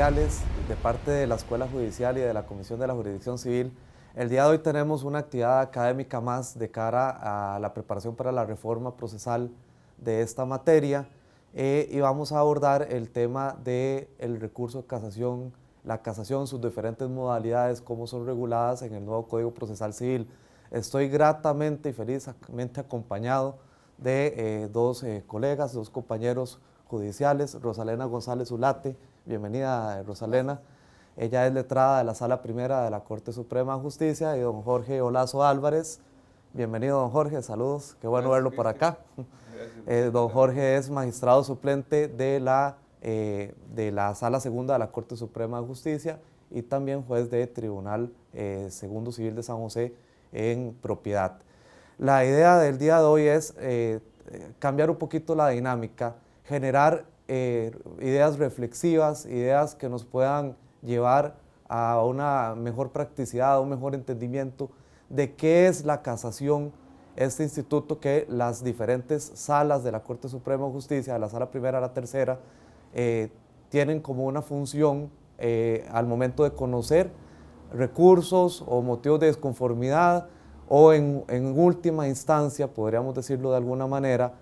judiciales de parte de la Escuela Judicial y de la Comisión de la Jurisdicción Civil. El día de hoy tenemos una actividad académica más de cara a la preparación para la reforma procesal de esta materia y vamos a abordar el tema del recurso de casación, la casación, sus diferentes modalidades, cómo son reguladas en el nuevo Código Procesal Civil. Estoy gratamente y felizmente acompañado de dos colegas, dos compañeros judiciales, Rosalena González Ulate, bienvenida Rosalena, ella es letrada de la Sala Primera de la Corte Suprema de Justicia, y don Jorge Olazo Álvarez, bienvenido don Jorge, saludos, qué bueno verlo por acá. Don Jorge es magistrado suplente de la Sala Segunda de la Corte Suprema de Justicia y también juez de Tribunal Segundo Civil de San José en propiedad. La idea del día de hoy es cambiar un poquito la dinámica, generar ideas reflexivas, ideas que nos puedan llevar a una mejor practicidad, a un mejor entendimiento de qué es la casación, este instituto que las diferentes salas de la Corte Suprema de Justicia, de la Sala Primera a la Tercera, tienen como una función al momento de conocer recursos o motivos de desconformidad o en última instancia, podríamos decirlo de alguna manera,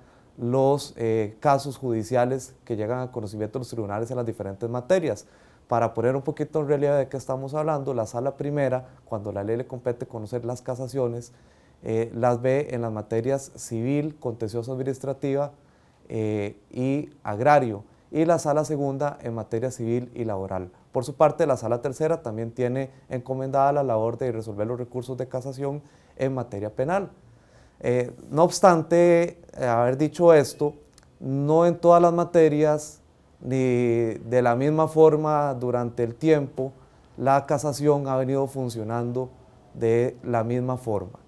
los casos judiciales que llegan a conocimiento de los tribunales en las diferentes materias. Para poner un poquito en relieve de qué estamos hablando, la Sala Primera, cuando la ley le compete conocer las casaciones, las ve en las materias civil, contencioso administrativa y agrario, y la Sala Segunda en materia civil y laboral. Por su parte, la Sala Tercera también tiene encomendada la labor de resolver los recursos de casación en materia penal. No obstante, haber dicho esto, no en todas las materias, ni de la misma forma durante el tiempo, la casación ha venido funcionando de la misma forma.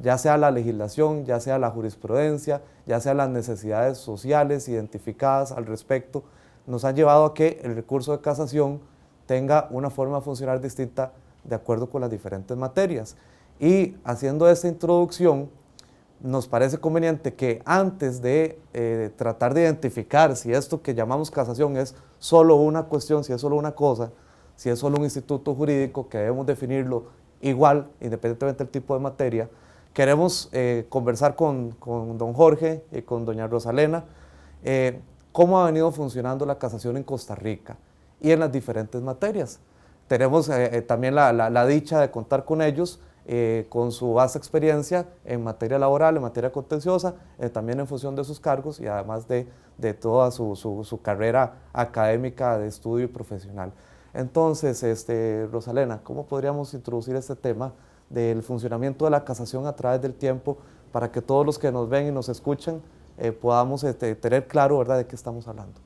Ya sea la legislación, ya sea la jurisprudencia, ya sea las necesidades sociales identificadas al respecto, nos han llevado a que el recurso de casación tenga una forma de funcionar distinta de acuerdo con las diferentes materias. Y haciendo esta introducción, nos parece conveniente que antes de tratar de identificar si esto que llamamos casación es solo una cuestión, si es solo una cosa, si es solo un instituto jurídico, que debemos definirlo igual, independientemente del tipo de materia, queremos conversar con don Jorge y con doña Rosalena cómo ha venido funcionando la casación en Costa Rica y en las diferentes materias. Tenemos también la dicha de contar con ellos, con su vasta experiencia en materia laboral, en materia contenciosa, también en función de sus cargos y además de toda su carrera académica de estudio y profesional. Entonces, Rosalena, ¿cómo podríamos introducir este tema del funcionamiento de la casación a través del tiempo para que todos los que nos ven y nos escuchan podamos tener claro, ¿verdad?, de qué estamos hablando?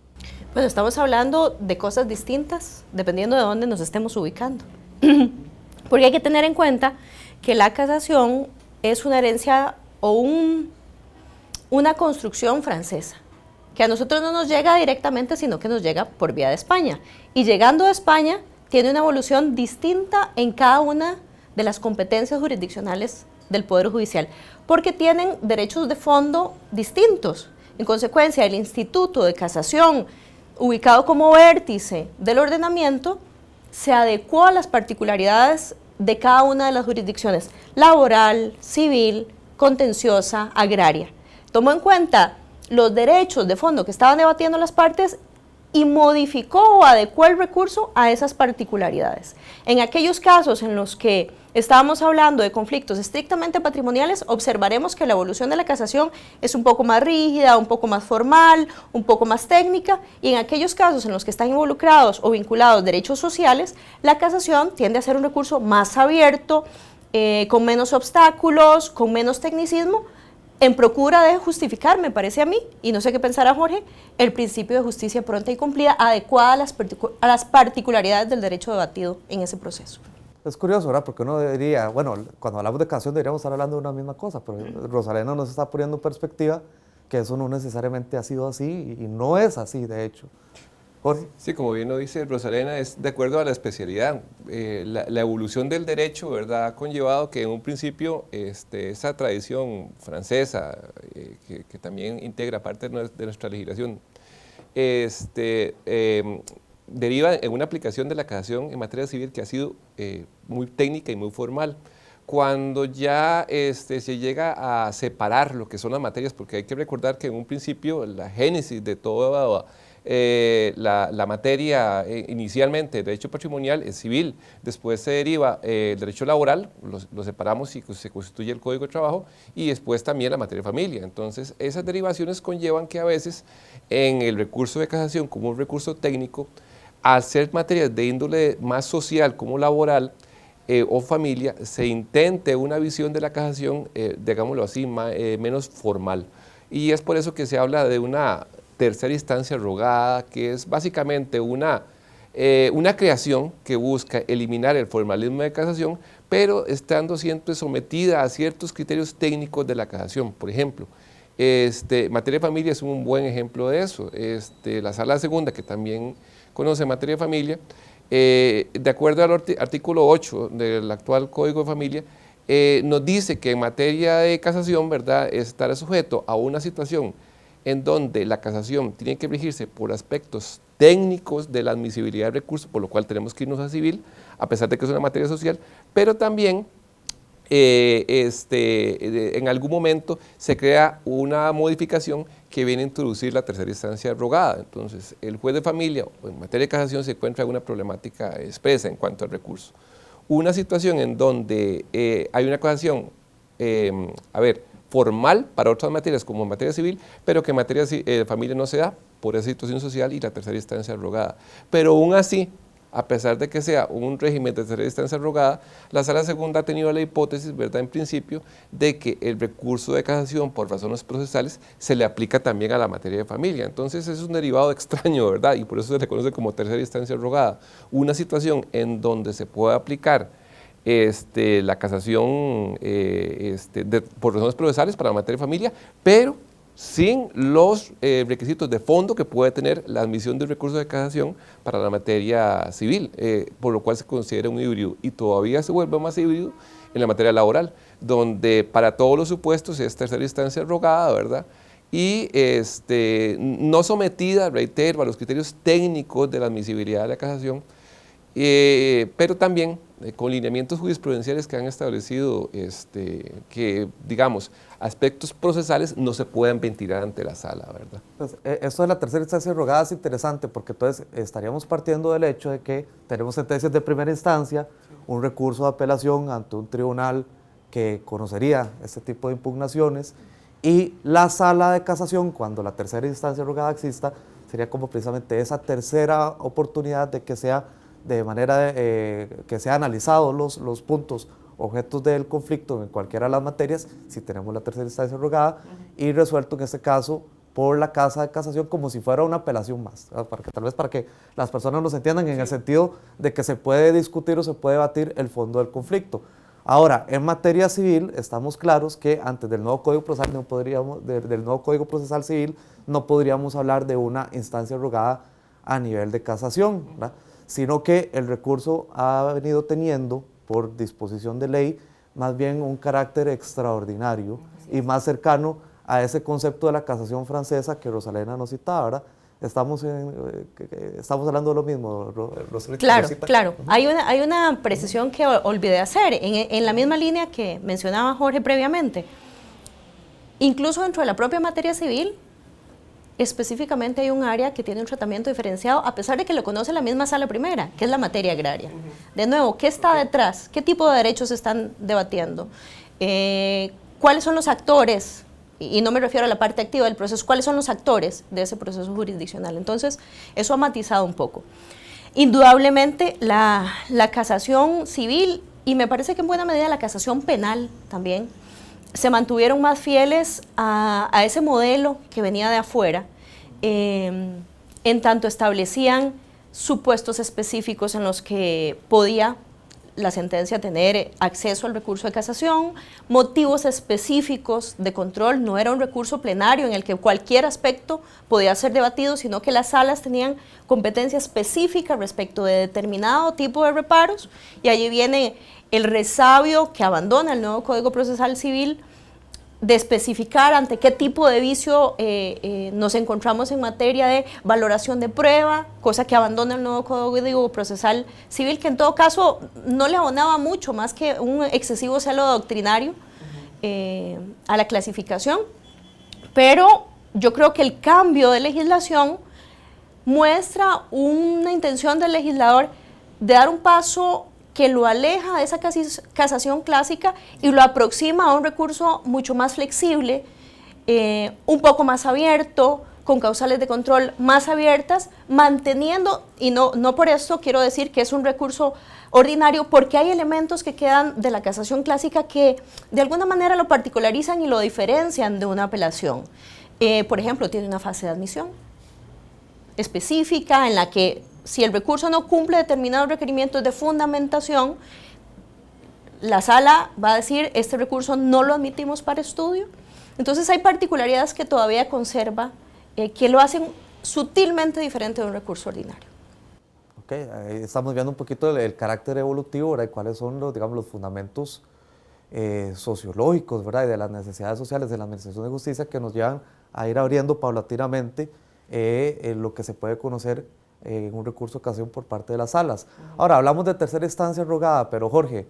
Bueno, estamos hablando de cosas distintas dependiendo de dónde nos estemos ubicando. Porque hay que tener en cuenta que la casación es una herencia o una construcción francesa, que a nosotros no nos llega directamente, sino que nos llega por vía de España. Y llegando a España, tiene una evolución distinta en cada una de las competencias jurisdiccionales del Poder Judicial, porque tienen derechos de fondo distintos. En consecuencia, el Instituto de Casación, ubicado como vértice del ordenamiento, se adecuó a las particularidades de cada una de las jurisdicciones, laboral, civil, contenciosa, agraria. Tomó en cuenta los derechos de fondo que estaban debatiendo las partes y modificó o adecuó el recurso a esas particularidades. En aquellos casos en los que estábamos hablando de conflictos estrictamente patrimoniales, observaremos que la evolución de la casación es un poco más rígida, un poco más formal, un poco más técnica, y en aquellos casos en los que están involucrados o vinculados derechos sociales, la casación tiende a ser un recurso más abierto, con menos obstáculos, con menos tecnicismo, en procura de justificar, me parece a mí, y no sé qué pensará Jorge, el principio de justicia pronta y cumplida, adecuada a las particularidades del derecho debatido en ese proceso. Es curioso, ¿verdad? Porque uno diría, bueno, cuando hablamos de casación deberíamos estar hablando de una misma cosa, pero Rosalena nos está poniendo en perspectiva que eso no necesariamente ha sido así y no es así, de hecho. Jorge. Sí, como bien lo dice Rosalena, es de acuerdo a la especialidad. La evolución del derecho, ¿verdad?, ha conllevado que en un principio esa tradición francesa, que también integra parte de nuestra legislación, deriva en una aplicación de la casación en materia civil que ha sido muy técnica y muy formal. Cuando ya se llega a separar lo que son las materias, porque hay que recordar que en un principio la génesis de toda la materia inicialmente, derecho patrimonial, es civil, después se deriva el derecho laboral, lo separamos y se constituye el Código de Trabajo, y después también la materia de familia. Entonces, esas derivaciones conllevan que a veces en el recurso de casación, como un recurso técnico, al ser materias de índole más social como laboral, o familia, se intente una visión de la casación, digámoslo así, menos formal. Y es por eso que se habla de una tercera instancia rogada, que es básicamente una creación que busca eliminar el formalismo de casación, pero estando siempre sometida a ciertos criterios técnicos de la casación. Por ejemplo, materia de familia es un buen ejemplo de eso. La Sala Segunda, que también conoce materia de familia, de acuerdo al artículo 8 del actual Código de Familia, nos dice que en materia de casación, ¿verdad?, estará sujeto a una situación en donde la casación tiene que regirse por aspectos técnicos de la admisibilidad del recurso, por lo cual tenemos que irnos a civil, a pesar de que es una materia social, pero también en algún momento se crea una modificación que viene a introducir la tercera instancia rogada. Entonces, el juez de familia en materia de casación se encuentra en una problemática expresa en cuanto al recurso. Una situación en donde hay una casación, formal para otras materias como en materia civil, pero que en materia de familia no se da por esa situación social y la tercera instancia rogada. Pero aún así, a pesar de que sea un régimen de tercera instancia rogada, la Sala Segunda ha tenido la hipótesis, ¿verdad?, en principio, de que el recurso de casación por razones procesales se le aplica también a la materia de familia. Entonces es un derivado extraño, ¿verdad?, y por eso se le conoce como tercera instancia rogada. Una situación en donde se puede aplicar la casación por razones procesales para la materia de familia, pero sin los requisitos de fondo que puede tener la admisión de un recurso de casación para la materia civil, por lo cual se considera un híbrido, y todavía se vuelve más híbrido en la materia laboral, donde para todos los supuestos es tercera instancia rogada, ¿verdad?, y no sometida, reitero, a los criterios técnicos de la admisibilidad de la casación, pero también con lineamientos jurisprudenciales que han establecido que, digamos, aspectos procesales no se pueden ventilar ante la sala, ¿verdad? Pues, esto de la tercera instancia rogada es interesante porque entonces estaríamos partiendo del hecho de que tenemos sentencias de primera instancia, un recurso de apelación ante un tribunal que conocería este tipo de impugnaciones, y la sala de casación, cuando la tercera instancia rogada exista, sería como precisamente esa tercera oportunidad de que sea de manera que sean analizados los puntos objetos del conflicto en cualquiera de las materias, si tenemos la tercera instancia rogada, y resuelto en este caso por la Casa de Casación como si fuera una apelación más, tal vez para que las personas nos entiendan en el sentido de que se puede discutir o se puede debatir el fondo del conflicto. Ahora, en materia civil estamos claros que antes del nuevo Código Procesal del nuevo Código Procesal Civil no podríamos hablar de una instancia rogada a nivel de casación, ¿verdad?, sino que el recurso ha venido teniendo, por disposición de ley, más bien un carácter extraordinario y más cercano a ese concepto de la casación francesa que Rosalena nos citaba, ¿verdad? Estamos hablando de lo mismo, Rosalena. Claro, claro. Hay una precisión que olvidé hacer, en la misma línea que mencionaba Jorge previamente. Incluso dentro de la propia materia civil, específicamente hay un área que tiene un tratamiento diferenciado, a pesar de que lo conoce la misma sala primera, que es la materia agraria. De nuevo, ¿qué está detrás? ¿Qué tipo de derechos se están debatiendo? ¿Cuáles son los actores? Y no me refiero a la parte activa del proceso, ¿cuáles son los actores de ese proceso jurisdiccional? Entonces, eso ha matizado un poco. Indudablemente, la casación civil, y me parece que en buena medida la casación penal también, se mantuvieron más fieles a ese modelo que venía de afuera, en tanto establecían supuestos específicos en los que podía la sentencia tener acceso al recurso de casación, motivos específicos de control, no era un recurso plenario en el que cualquier aspecto podía ser debatido, sino que las salas tenían competencia específica respecto de determinado tipo de reparos, y allí viene el resabio que abandona el nuevo Código Procesal Civil de especificar ante qué tipo de vicio nos encontramos en materia de valoración de prueba, cosa que abandona el nuevo Código Procesal Civil, que en todo caso no le abonaba mucho más que un excesivo celo doctrinario a la clasificación, pero yo creo que el cambio de legislación muestra una intención del legislador de dar un paso que lo aleja de esa casación clásica y lo aproxima a un recurso mucho más flexible, un poco más abierto, con causales de control más abiertas, manteniendo, y no por esto quiero decir que es un recurso ordinario, porque hay elementos que quedan de la casación clásica que de alguna manera lo particularizan y lo diferencian de una apelación. Por ejemplo, tiene una fase de admisión específica en la que si el recurso no cumple determinados requerimientos de fundamentación, la sala va a decir, este recurso no lo admitimos para estudio. Entonces hay particularidades que todavía conserva, que lo hacen sutilmente diferente de un recurso ordinario. Ok, ahí estamos viendo un poquito el carácter evolutivo, ¿verdad? Y cuáles son los, digamos, los fundamentos sociológicos, ¿verdad? Y de las necesidades sociales de la Administración de Justicia que nos llevan a ir abriendo paulatinamente lo que se puede conocer en un recurso de casación por parte de las salas. Ahora, hablamos de tercera instancia rogada, pero Jorge,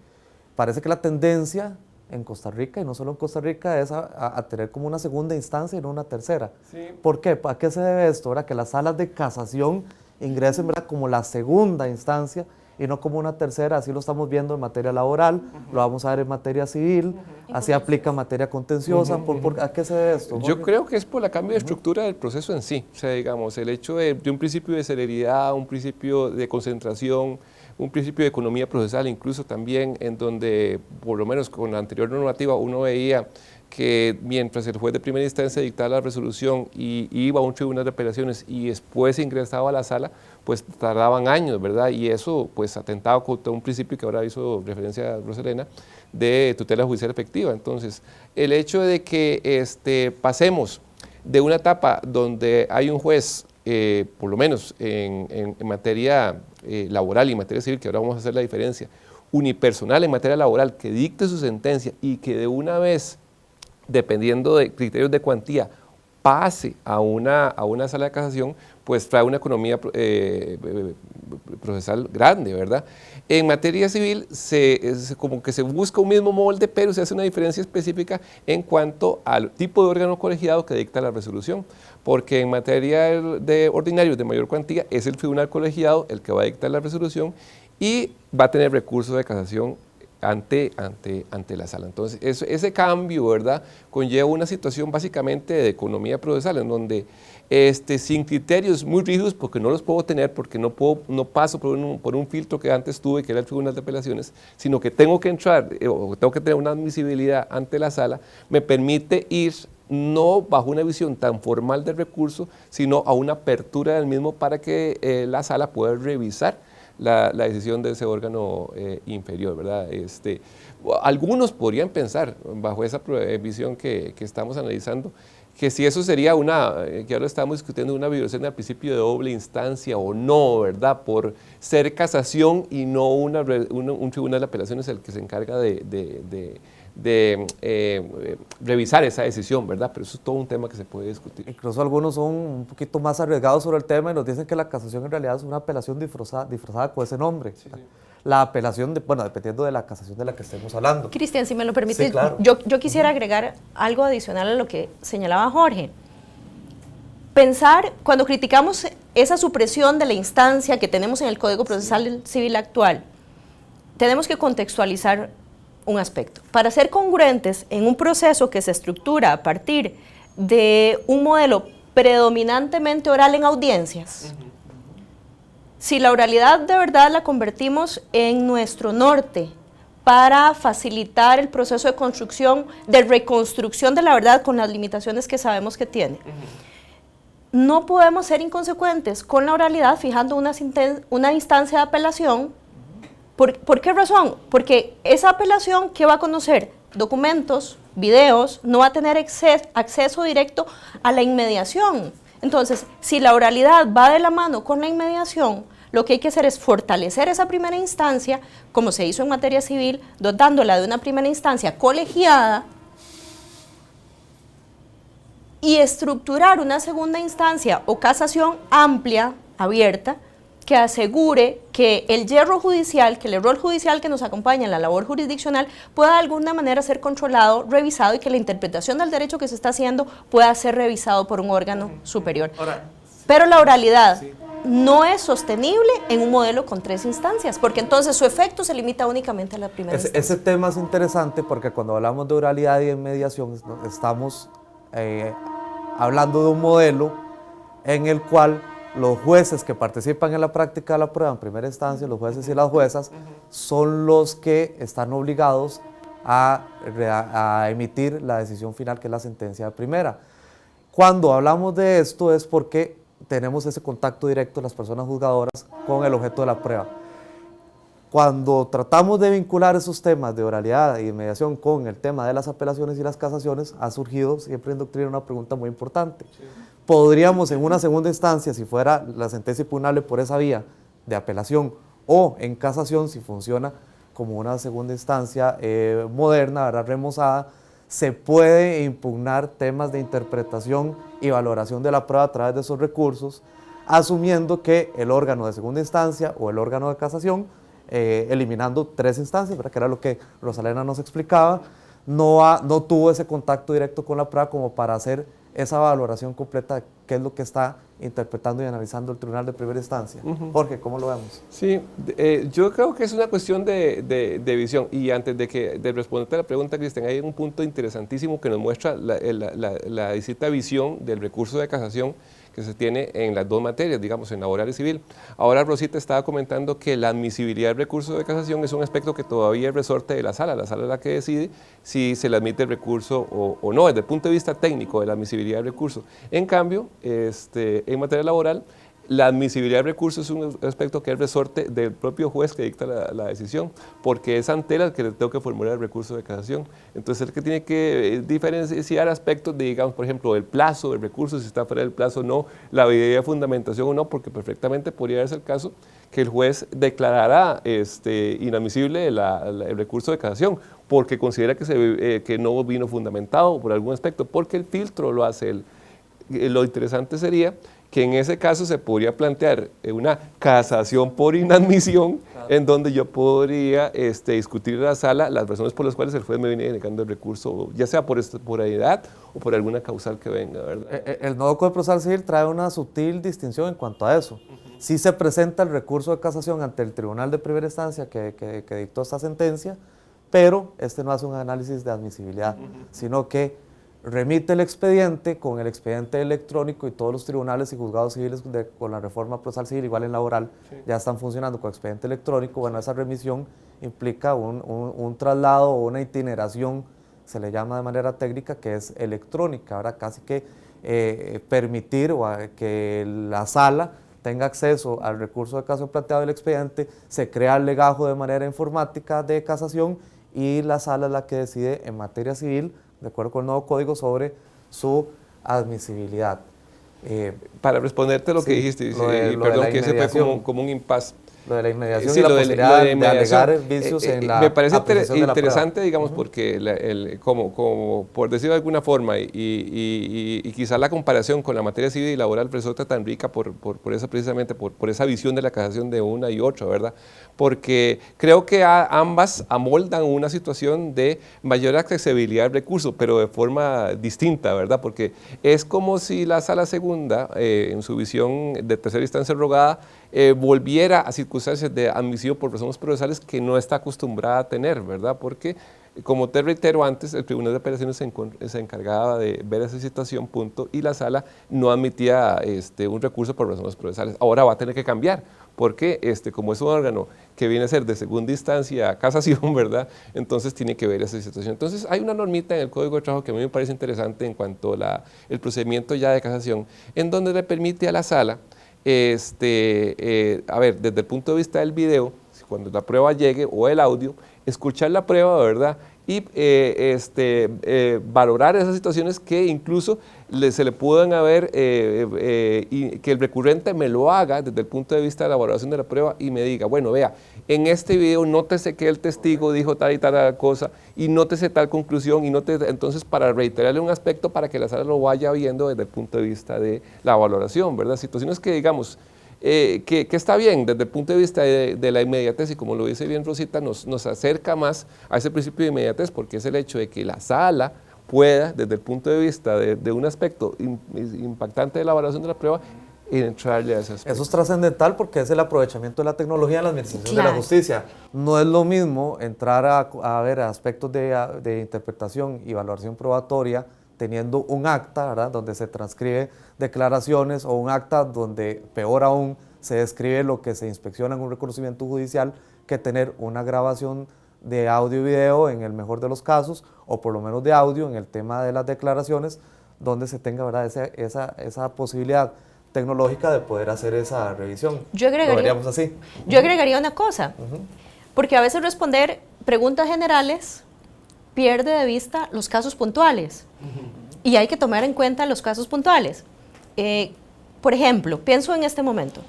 parece que la tendencia en Costa Rica, y no solo en Costa Rica, es a tener como una segunda instancia y no una tercera. Sí. ¿Por qué? ¿A qué se debe esto? ¿Verdad? Que las salas de casación ingresen, ¿verdad?, como la segunda instancia y no como una tercera. Así lo estamos viendo en materia laboral, lo vamos a ver en materia civil, así aplica en materia contenciosa. ¿A qué se debe esto, Jorge? Yo creo que es por la cambio de estructura del proceso en sí. O sea, digamos, el hecho de un principio de celeridad, un principio de concentración, un principio de economía procesal incluso también, en donde, por lo menos con la anterior normativa, uno veía que mientras el juez de primera instancia dictaba la resolución y iba a un tribunal de apelaciones y después ingresaba a la sala, pues tardaban años, ¿verdad? Y eso pues atentaba contra un principio que ahora hizo referencia a Rosalena, de tutela judicial efectiva. Entonces, el hecho de que pasemos de una etapa donde hay un juez, por lo menos en materia laboral y en materia civil, que ahora vamos a hacer la diferencia, unipersonal en materia laboral, que dicte su sentencia y que de una vez, dependiendo de criterios de cuantía, pase a una sala de casación, pues trae una economía procesal grande, ¿verdad? En materia civil, como que se busca un mismo molde, pero se hace una diferencia específica en cuanto al tipo de órgano colegiado que dicta la resolución, porque en materia de ordinarios de mayor cuantía es el tribunal colegiado el que va a dictar la resolución y va a tener recursos de casación ante la sala. Entonces, ese cambio, ¿verdad?, conlleva una situación básicamente de economía procesal, en donde sin criterios muy rígidos, porque no los puedo tener, porque no paso por un filtro que antes tuve, que era el Tribunal de Apelaciones, sino que tengo que entrar, o tengo que tener una admisibilidad ante la sala, me permite ir no bajo una visión tan formal del recurso, sino a una apertura del mismo para que la sala pueda revisar la decisión de ese órgano inferior, ¿verdad? Algunos podrían pensar, bajo esa visión que estamos analizando, que si eso sería que ahora estamos discutiendo una violación del principio de doble instancia o no, ¿verdad? Por ser casación y no un tribunal de apelaciones el que se encarga de revisar esa decisión, ¿verdad? Pero eso es todo un tema que se puede discutir. Incluso algunos son un poquito más arriesgados sobre el tema y nos dicen que la casación en realidad es una apelación disfrazada con ese nombre. Sí, sí. La apelación, dependiendo de la casación de la que estemos hablando. Cristian, si me lo permite, sí, claro. yo quisiera agregar algo adicional a lo que señalaba Jorge. Pensar, cuando criticamos esa supresión de la instancia que tenemos en el Código Procesal Civil actual, tenemos que contextualizar un aspecto. Para ser congruentes en un proceso que se estructura a partir de un modelo predominantemente oral en audiencias, si la oralidad de verdad la convertimos en nuestro norte para facilitar el proceso de construcción, de reconstrucción de la verdad con las limitaciones que sabemos que tiene, no podemos ser inconsecuentes con la oralidad fijando una instancia de apelación. ¿Por qué razón? Porque esa apelación, ¿qué va a conocer? Documentos, videos, no va a tener acceso directo a la inmediación. Entonces, si la oralidad va de la mano con la inmediación, lo que hay que hacer es fortalecer esa primera instancia, como se hizo en materia civil, dotándola de una primera instancia colegiada y estructurar una segunda instancia o casación amplia, abierta, que asegure que el hierro judicial, que el error judicial que nos acompaña en la labor jurisdiccional pueda de alguna manera ser controlado, revisado y que la interpretación del derecho que se está haciendo pueda ser revisado por un órgano superior. Pero la oralidad no es sostenible en un modelo con 3 instancias, porque entonces su efecto se limita únicamente a la primera instancia. Ese tema es interesante porque cuando hablamos de oralidad y de mediación estamos hablando de un modelo en el cual los jueces que participan en la práctica de la prueba en primera instancia, los jueces y las juezas, son los que están obligados a emitir la decisión final, que es la sentencia de primera. Cuando hablamos de esto es porque tenemos ese contacto directo de las personas juzgadoras con el objeto de la prueba. Cuando tratamos de vincular esos temas de oralidad y de mediación con el tema de las apelaciones y las casaciones, ha surgido siempre en doctrina una pregunta muy importante. Sí. Podríamos en una segunda instancia, si fuera la sentencia impugnable por esa vía de apelación, o en casación, si funciona como una segunda instancia moderna, ¿verdad?, remozada, se puede impugnar temas de interpretación y valoración de la prueba a través de esos recursos, asumiendo que el órgano de segunda instancia o el órgano de casación, eliminando 3 instancias, ¿verdad?, que era lo que Rosalena nos explicaba, no tuvo ese contacto directo con la prueba como para hacer esa valoración completa de qué es lo que está interpretando y analizando el tribunal de primera instancia. Jorge, ¿cómo lo vemos? Sí, yo creo que es una cuestión de visión. Y antes de responderte a la pregunta, Cristian, hay un punto interesantísimo que nos muestra la distinta visión del recurso de casación que se tiene en las 2 materias, digamos, en laboral y civil. Ahora Rosita estaba comentando que la admisibilidad del recurso de casación es un aspecto que todavía es resorte de la sala es la que decide si se le admite el recurso o no, desde el punto de vista técnico de la admisibilidad del recurso. En cambio, en materia laboral, la admisibilidad del recurso es un aspecto que es resorte del propio juez que dicta la decisión, porque es ante él el que le tengo que formular el recurso de casación. Entonces, el que tiene que diferenciar aspectos de, digamos, por ejemplo, el plazo del recurso, si está fuera del plazo o no, la validez de fundamentación o no, porque perfectamente podría darse el caso que el juez declarará inadmisible el recurso de casación, porque considera que no vino fundamentado por algún aspecto, porque el filtro lo hace él. Lo interesante sería que en ese caso se podría plantear una casación por inadmisión, claro, en donde yo podría discutir en la sala las razones por las cuales el juez me viene negando el recurso, ya sea por edad o por alguna causal que venga, ¿verdad? El nuevo Código Procesal Civil trae una sutil distinción en cuanto a eso. Sí se presenta el recurso de casación ante el tribunal de primera instancia que dictó esta sentencia, pero no hace un análisis de admisibilidad, sino que remite el expediente con el expediente electrónico, y todos los tribunales y juzgados civiles con la reforma procesal civil, igual en laboral, sí, ya están funcionando con expediente electrónico. Bueno, esa remisión implica un traslado o una itineración, se le llama de manera técnica, que es electrónica, ¿verdad? Casi que permitir que la sala tenga acceso al recurso de casación planteado del expediente, se crea el legajo de manera informática de casación, y la sala es la que decide en materia civil, de acuerdo con el nuevo código, sobre su admisibilidad. Para responderte lo que dijiste, perdón, que ese fue como un impasse. Lo de la inmediación, sí, y la posibilidad de alegar vicios en la me parece interesante, digamos, porque como por decirlo de alguna forma, y quizá la comparación con la materia civil y laboral resulta tan rica por esa, precisamente por esa visión de la casación de una y otra, ¿verdad? Porque creo que ambas amoldan una situación de mayor accesibilidad al recurso, pero de forma distinta, ¿verdad? Porque es como si la sala segunda, en su visión de tercera instancia rogada, volviera a circunstancias de admisión por razones procesales que no está acostumbrada a tener, ¿verdad? Porque, como te reitero antes, el Tribunal de Apelaciones se encargaba de ver esa situación, punto, y la sala no admitía un recurso por razones procesales. Ahora va a tener que cambiar, porque como es un órgano que viene a ser de segunda instancia a casación, ¿verdad? Entonces tiene que ver esa situación. Entonces hay una normita en el Código de Trabajo que a mí me parece interesante en cuanto a el procedimiento ya de casación, en donde le permite a la sala, a ver, desde el punto de vista del video, cuando la prueba llegue, o el audio, escuchar la prueba, ¿verdad? y valorar esas situaciones que incluso se le puedan haber, y que el recurrente me lo haga desde el punto de vista de la valoración de la prueba y me diga, bueno, vea, en este video nótese que el testigo dijo tal y tal cosa y nótese tal conclusión y nótese, entonces para reiterarle un aspecto para que la sala lo vaya viendo desde el punto de vista de la valoración, ¿verdad? Situaciones que digamos, que está bien desde el punto de vista de la inmediatez y como lo dice bien Rosita, nos acerca más a ese principio de inmediatez porque es el hecho de que la sala pueda, desde el punto de vista de un aspecto impactante de la evaluación de la prueba, entrarle a ese aspecto. Eso es trascendental porque es el aprovechamiento de la tecnología en la administración de la justicia. No es lo mismo entrar a ver aspectos de interpretación y valoración probatoria teniendo un acta, ¿verdad?, donde se transcribe declaraciones o un acta donde, peor aún, se describe lo que se inspecciona en un reconocimiento judicial, que tener una grabación de audio y video en el mejor de los casos, o por lo menos de audio en el tema de las declaraciones, donde se tenga, ¿verdad?, esa posibilidad tecnológica de poder hacer esa revisión. Yo agregaría una cosa, porque a veces responder preguntas generales pierde de vista los casos puntuales, y hay que tomar en cuenta los casos puntuales. Por ejemplo, pienso en este momento,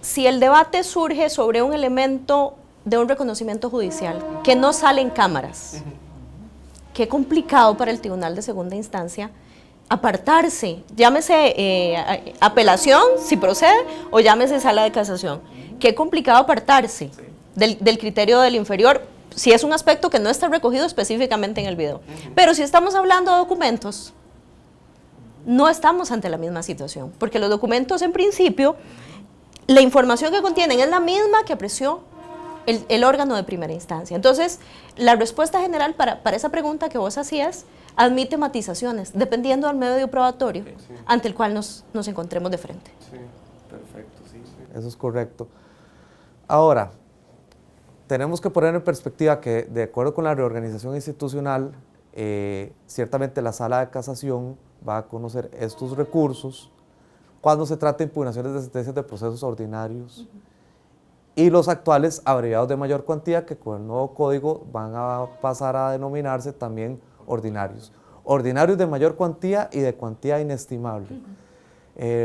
si el debate surge sobre un elemento de un reconocimiento judicial que no sale en cámaras, qué complicado para el Tribunal de Segunda Instancia apartarse, llámese apelación, si procede, o llámese sala de casación. Qué complicado apartarse del criterio del inferior, si es un aspecto que no está recogido específicamente en el video. Pero si estamos hablando de documentos, no estamos ante la misma situación, porque los documentos, en principio, la información que contienen es la misma que apreció el órgano de primera instancia. Entonces, la respuesta general para esa pregunta que vos hacías admite matizaciones, dependiendo del medio probatorio ante el cual nos encontremos de frente. Sí, perfecto, sí. Eso es correcto. Ahora, tenemos que poner en perspectiva que, de acuerdo con la reorganización institucional, ciertamente la Sala de Casación va a conocer estos recursos cuando se trate de impugnaciones de sentencias de procesos ordinarios y los actuales abreviados de mayor cuantía, que con el nuevo código van a pasar a denominarse también ordinarios. Ordinarios de mayor cuantía y de cuantía inestimable.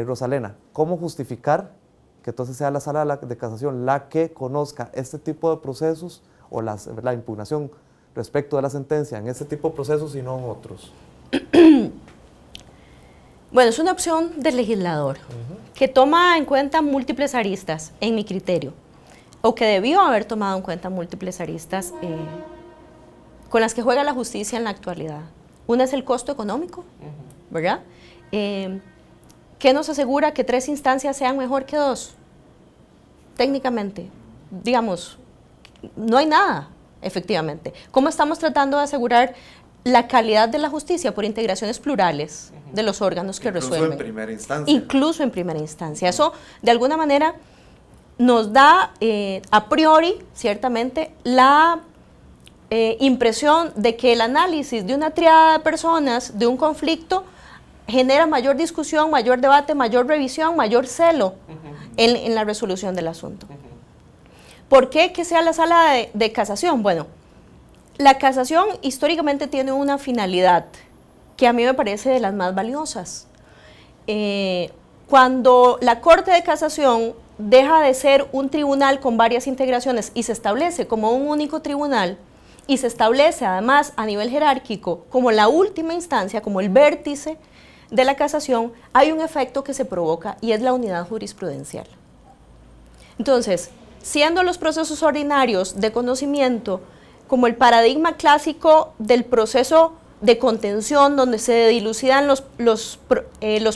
Rosalena, ¿cómo justificar que entonces sea la Sala de Casación la que conozca este tipo de procesos o la impugnación respecto de la sentencia en este tipo de procesos y no en otros? Bueno, es una opción del legislador que toma en cuenta múltiples aristas, en mi criterio, o que debió haber tomado en cuenta múltiples aristas con las que juega la justicia en la actualidad. Una es el costo económico, ¿verdad? ¿Qué nos asegura que 3 instancias sean mejor que 2? Técnicamente, digamos, no hay nada, efectivamente. ¿Cómo estamos tratando de asegurar la calidad de la justicia? Por integraciones plurales de los órganos que resuelven. Incluso en primera instancia. Incluso en primera instancia. Eso, de alguna manera, nos da a priori, ciertamente, la impresión de que el análisis de una triada de personas, de un conflicto, genera mayor discusión, mayor debate, mayor revisión, mayor celo en la resolución del asunto. ¿Por qué que sea la Sala de Casación? Bueno, la casación históricamente tiene una finalidad que a mí me parece de las más valiosas. Cuando la Corte de Casación deja de ser un tribunal con varias integraciones y se establece como un único tribunal, y se establece además a nivel jerárquico como la última instancia, como el vértice de la casación, hay un efecto que se provoca y es la unidad jurisprudencial. Entonces, siendo los procesos ordinarios de conocimiento como el paradigma clásico del proceso de contención, donde se dilucidan los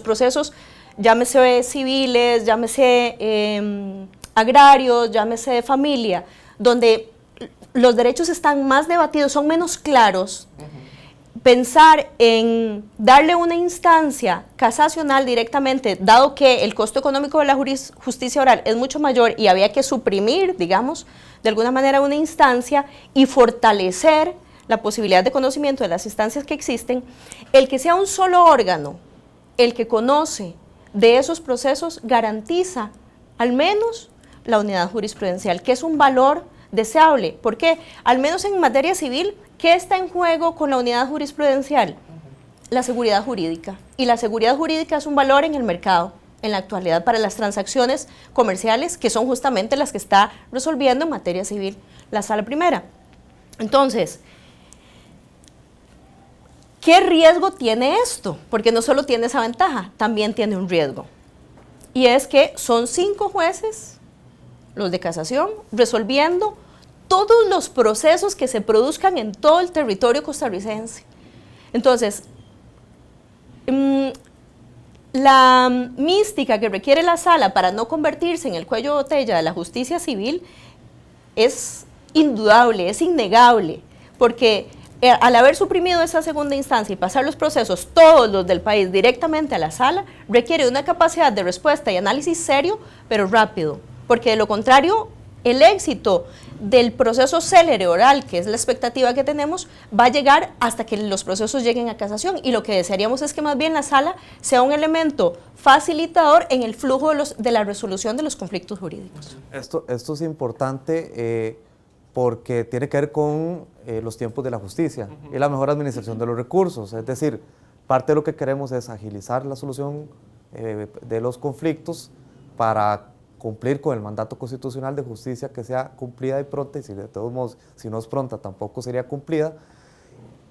procesos, llámese civiles, llámese agrarios, llámese de familia, donde los derechos están más debatidos, son menos claros, pensar en darle una instancia casacional directamente, dado que el costo económico de la justicia oral es mucho mayor y había que suprimir, digamos, de alguna manera una instancia y fortalecer la posibilidad de conocimiento de las instancias que existen, el que sea un solo órgano el que conoce de esos procesos garantiza al menos la unidad jurisprudencial, que es un valor deseable. ¿Por qué? Al menos en materia civil, ¿qué está en juego con la unidad jurisprudencial? La seguridad jurídica. Y la seguridad jurídica es un valor en el mercado en la actualidad para las transacciones comerciales, que son justamente las que está resolviendo en materia civil la Sala Primera. Entonces, ¿qué riesgo tiene esto? Porque no solo tiene esa ventaja, también tiene un riesgo. Y es que son 5 jueces, los de casación, resolviendo todos los procesos que se produzcan en todo el territorio costarricense. Entonces, la mística que requiere la sala para no convertirse en el cuello de botella de la justicia civil es indudable, es innegable, porque al haber suprimido esa segunda instancia y pasar los procesos, todos los del país, directamente a la sala, requiere una capacidad de respuesta y análisis serio, pero rápido, porque de lo contrario, el éxito del proceso célere oral, que es la expectativa que tenemos, va a llegar hasta que los procesos lleguen a casación, y lo que desearíamos es que más bien la sala sea un elemento facilitador en el flujo de la resolución de los conflictos jurídicos. Esto es importante porque tiene que ver con los tiempos de la justicia y la mejor administración de los recursos. Es decir, parte de lo que queremos es agilizar la solución de los conflictos para cumplir con el mandato constitucional de justicia que sea cumplida y pronta, y si de todos modos, si no es pronta, tampoco sería cumplida.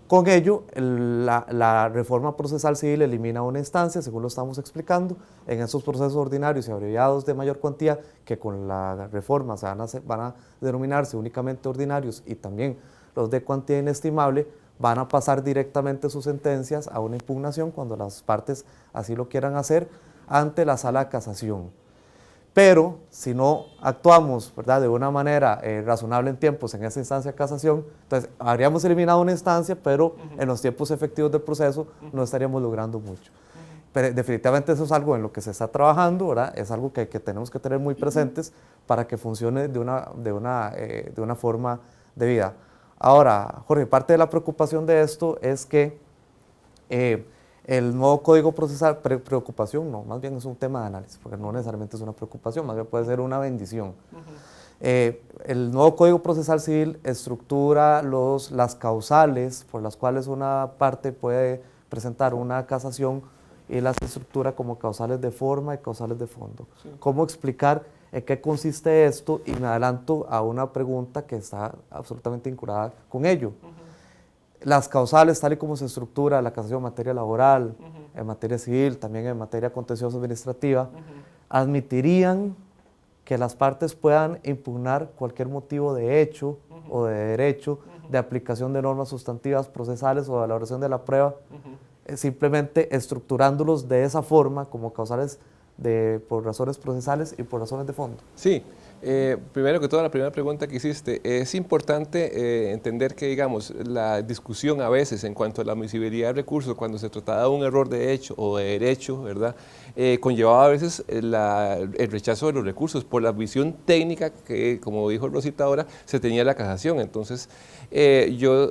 Con ello, la reforma procesal civil elimina una instancia, según lo estamos explicando, en esos procesos ordinarios y abreviados de mayor cuantía, que con la reforma van a denominarse únicamente ordinarios, y también los de cuantía inestimable van a pasar directamente sus sentencias a una impugnación cuando las partes así lo quieran hacer ante la Sala de Casación. Pero si no actuamos, ¿verdad?, de una manera razonable en tiempos en esa instancia de casación, entonces habríamos eliminado una instancia, pero en los tiempos efectivos del proceso no estaríamos logrando mucho. Pero definitivamente eso es algo en lo que se está trabajando, ¿verdad? Es algo que tenemos que tener muy presentes para que funcione de una forma debida. Ahora, Jorge, parte de la preocupación de esto es que el nuevo Código Procesal, preocupación no, más bien es un tema de análisis, porque no necesariamente es una preocupación, más bien puede ser una bendición. El nuevo Código Procesal Civil estructura las causales por las cuales una parte puede presentar una casación, y las estructura como causales de forma y causales de fondo. Sí. ¿Cómo explicar en qué consiste esto? Y me adelanto a una pregunta que está absolutamente vinculada con ello. Las causales, tal y como se estructura la casación en materia laboral, en materia civil, también en materia contenciosa administrativa, admitirían que las partes puedan impugnar cualquier motivo de hecho o de derecho, de aplicación de normas sustantivas, procesales o de valoración de la prueba, simplemente estructurándolos de esa forma como causales por razones procesales y por razones de fondo. Sí. Primero que todo, la primera pregunta que hiciste, es importante entender que, digamos, la discusión a veces en cuanto a la admisibilidad de recursos, cuando se trataba de un error de hecho o de derecho, ¿verdad?, conllevaba a veces el rechazo de los recursos por la visión técnica que, como dijo Rosita ahora, se tenía de la casación. Entonces, yo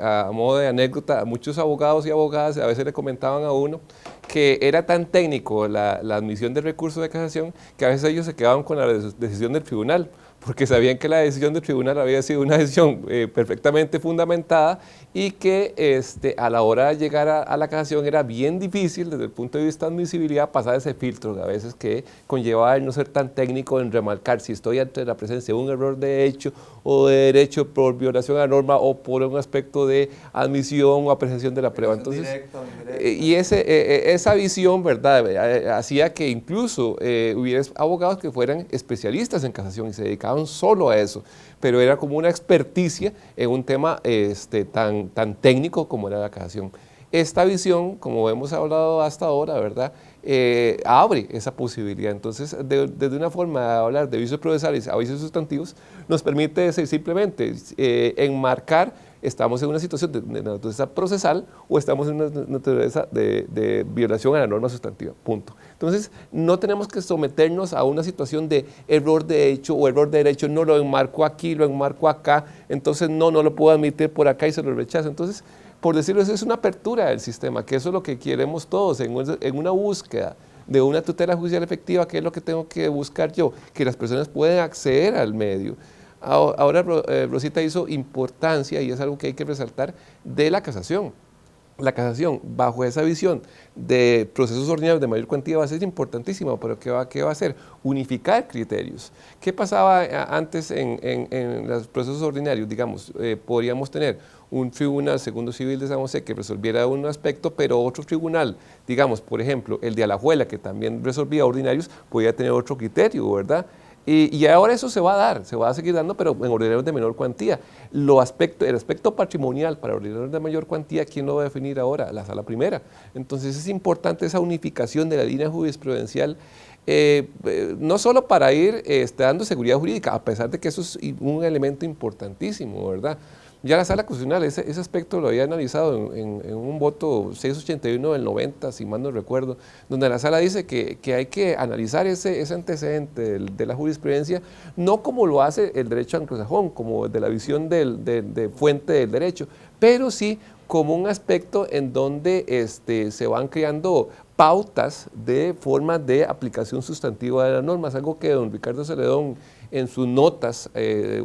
a modo de anécdota, muchos abogados y abogadas a veces le comentaban a uno que era tan técnico la admisión del recurso de casación que a veces ellos se quedaban con la decisión del tribunal, porque sabían que la decisión del tribunal había sido una decisión perfectamente fundamentada y que a la hora de llegar a la casación era bien difícil desde el punto de vista de admisibilidad pasar ese filtro, a veces que conllevaba el no ser tan técnico en remarcar si estoy ante la presencia de un error de hecho o de derecho por violación a la norma o por un aspecto de admisión o apreciación de la prueba. Entonces, y esa visión, ¿verdad?, hacía que incluso hubiera abogados que fueran especialistas en casación y se dedicaban solo a eso, pero era como una experticia en un tema tan técnico como era la casación. Esta visión, como hemos hablado hasta ahora, ¿verdad?, abre esa posibilidad. Entonces, desde una forma de hablar de vicios procesales a vicios sustantivos, nos permite decir simplemente enmarcar, estamos en una situación de naturaleza procesal o estamos en una naturaleza de violación a la norma sustantiva, punto. Entonces, no tenemos que someternos a una situación de error de hecho o error de derecho, no lo enmarco aquí, lo enmarco acá, entonces no lo puedo admitir por acá y se lo rechazo. Entonces, por decirlo así, es una apertura del sistema, que eso es lo que queremos todos en una búsqueda de una tutela judicial efectiva, que es lo que tengo que buscar yo, que las personas puedan acceder al medio. Ahora Rosita hizo importancia, y es algo que hay que resaltar, de la casación. La casación, bajo esa visión de procesos ordinarios de mayor cuantía, va a ser importantísima, pero ¿qué va a hacer? Unificar criterios. ¿Qué pasaba antes en los procesos ordinarios? Digamos, podríamos tener un tribunal segundo civil de San José que resolviera un aspecto, pero otro tribunal, digamos, por ejemplo, el de Alajuela, que también resolvía ordinarios, podía tener otro criterio, ¿verdad? Y ahora eso se va a dar, se va a seguir dando, pero en ordinarios de menor cuantía. El aspecto patrimonial para ordinarios de mayor cuantía, ¿quién lo va a definir ahora? La sala primera. Entonces es importante esa unificación de la línea jurisprudencial, no solo para ir dando seguridad jurídica, a pesar de que eso es un elemento importantísimo, ¿verdad? Ya la Sala Constitucional ese aspecto lo había analizado en un voto 681 del 90, si mal no recuerdo, donde la Sala dice que hay que analizar ese antecedente de la jurisprudencia, no como lo hace el derecho anglosajón, como de la visión de fuente del derecho, pero sí como un aspecto en donde se van creando pautas de formas de aplicación sustantiva de las normas, algo que don Ricardo Celedón en sus notas,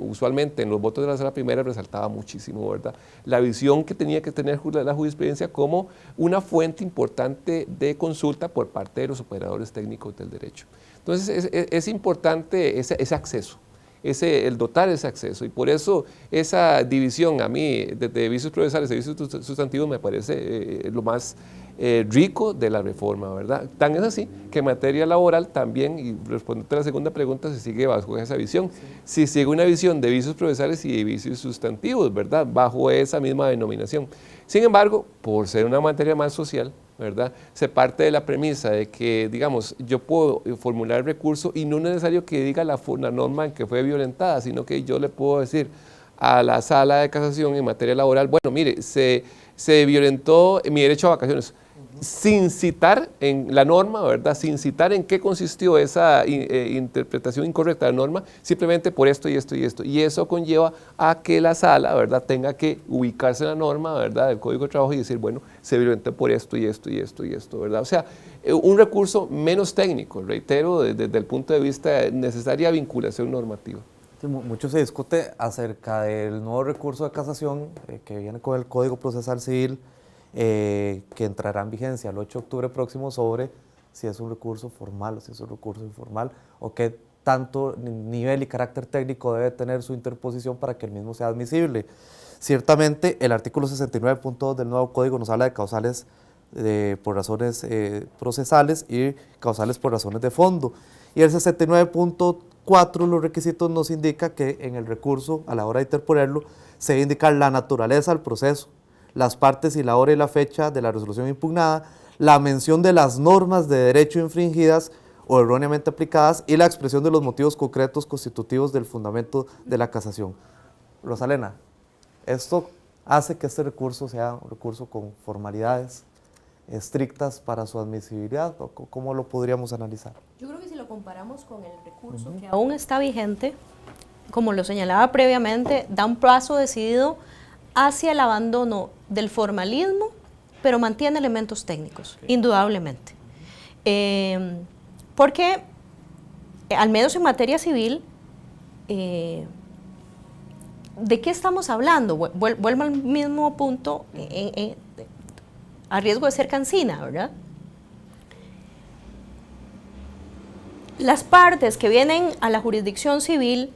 usualmente en los votos de la Sala Primera, resaltaba muchísimo, ¿verdad? La visión que tenía que tener la jurisprudencia como una fuente importante de consulta por parte de los operadores técnicos del derecho. Entonces es importante ese acceso, el dotar ese acceso, y por eso esa división a mí de vicios procesales y vicios sustantivos me parece lo más rico de la reforma, ¿verdad? Tan es así que en materia laboral también, y respondiendo a la segunda pregunta, se sigue bajo esa visión. Sí. Se sigue una visión de vicios procesales y de vicios sustantivos, ¿verdad? Bajo esa misma denominación. Sin embargo, por ser una materia más social, ¿verdad? Se parte de la premisa de que, digamos, yo puedo formular recurso y no es necesario que diga la norma en que fue violentada, sino que yo le puedo decir a la sala de casación en materia laboral, bueno, mire, se violentó mi derecho a vacaciones, sin citar en la norma, ¿verdad? Sin citar en qué consistió esa interpretación incorrecta de la norma, simplemente por esto y esto y esto. Y eso conlleva a que la sala, ¿verdad?, tenga que ubicarse en la norma, ¿verdad?, del Código de Trabajo y decir, bueno, se violentó por esto y esto y esto y esto, ¿verdad? O sea, un recurso menos técnico, reitero, desde el punto de vista de necesaria vinculación normativa. Sí, mucho se discute acerca del nuevo recurso de casación que viene con el Código Procesal Civil, que entrará en vigencia el 8 de octubre próximo, sobre si es un recurso formal o si es un recurso informal, o qué tanto nivel y carácter técnico debe tener su interposición para que el mismo sea admisible. Ciertamente, el artículo 69.2 del nuevo código nos habla de causales por razones procesales y causales por razones de fondo. Y el 69.4, los requisitos, nos indica que en el recurso, a la hora de interponerlo, se debe indicar la naturaleza del proceso, las partes y la hora y la fecha de la resolución impugnada, la mención de las normas de derecho infringidas o erróneamente aplicadas y la expresión de los motivos concretos constitutivos del fundamento de la casación. Rosalena, ¿esto hace que este recurso sea un recurso con formalidades estrictas para su admisibilidad, o cómo lo podríamos analizar? Yo creo que si lo comparamos con el recurso que aún está vigente, como lo señalaba previamente, da un paso decidido hacia el abandono del formalismo, pero mantiene elementos técnicos, indudablemente. Porque, al menos en materia civil, ¿de qué estamos hablando? Vuelvo al mismo punto, a riesgo de ser cansina, ¿verdad? Las partes que vienen a la jurisdicción civil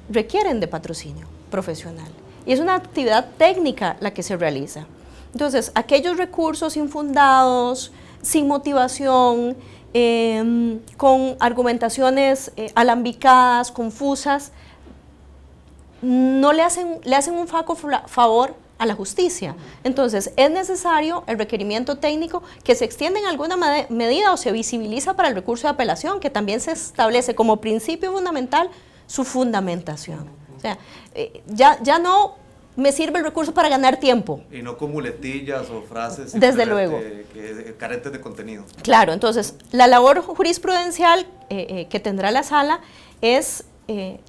requieren de patrocinio profesional. Y es una actividad técnica la que se realiza. Entonces, aquellos recursos infundados, sin motivación, con argumentaciones alambicadas, confusas, no le hacen un flaco favor a la justicia. Entonces, es necesario el requerimiento técnico que se extienda en alguna medida o se visibiliza para el recurso de apelación, que también se establece como principio fundamental su fundamentación. O sea, ya no me sirve el recurso para ganar tiempo. Y no con muletillas o frases desde luego carentes de contenido. Claro, entonces la labor jurisprudencial que tendrá la sala es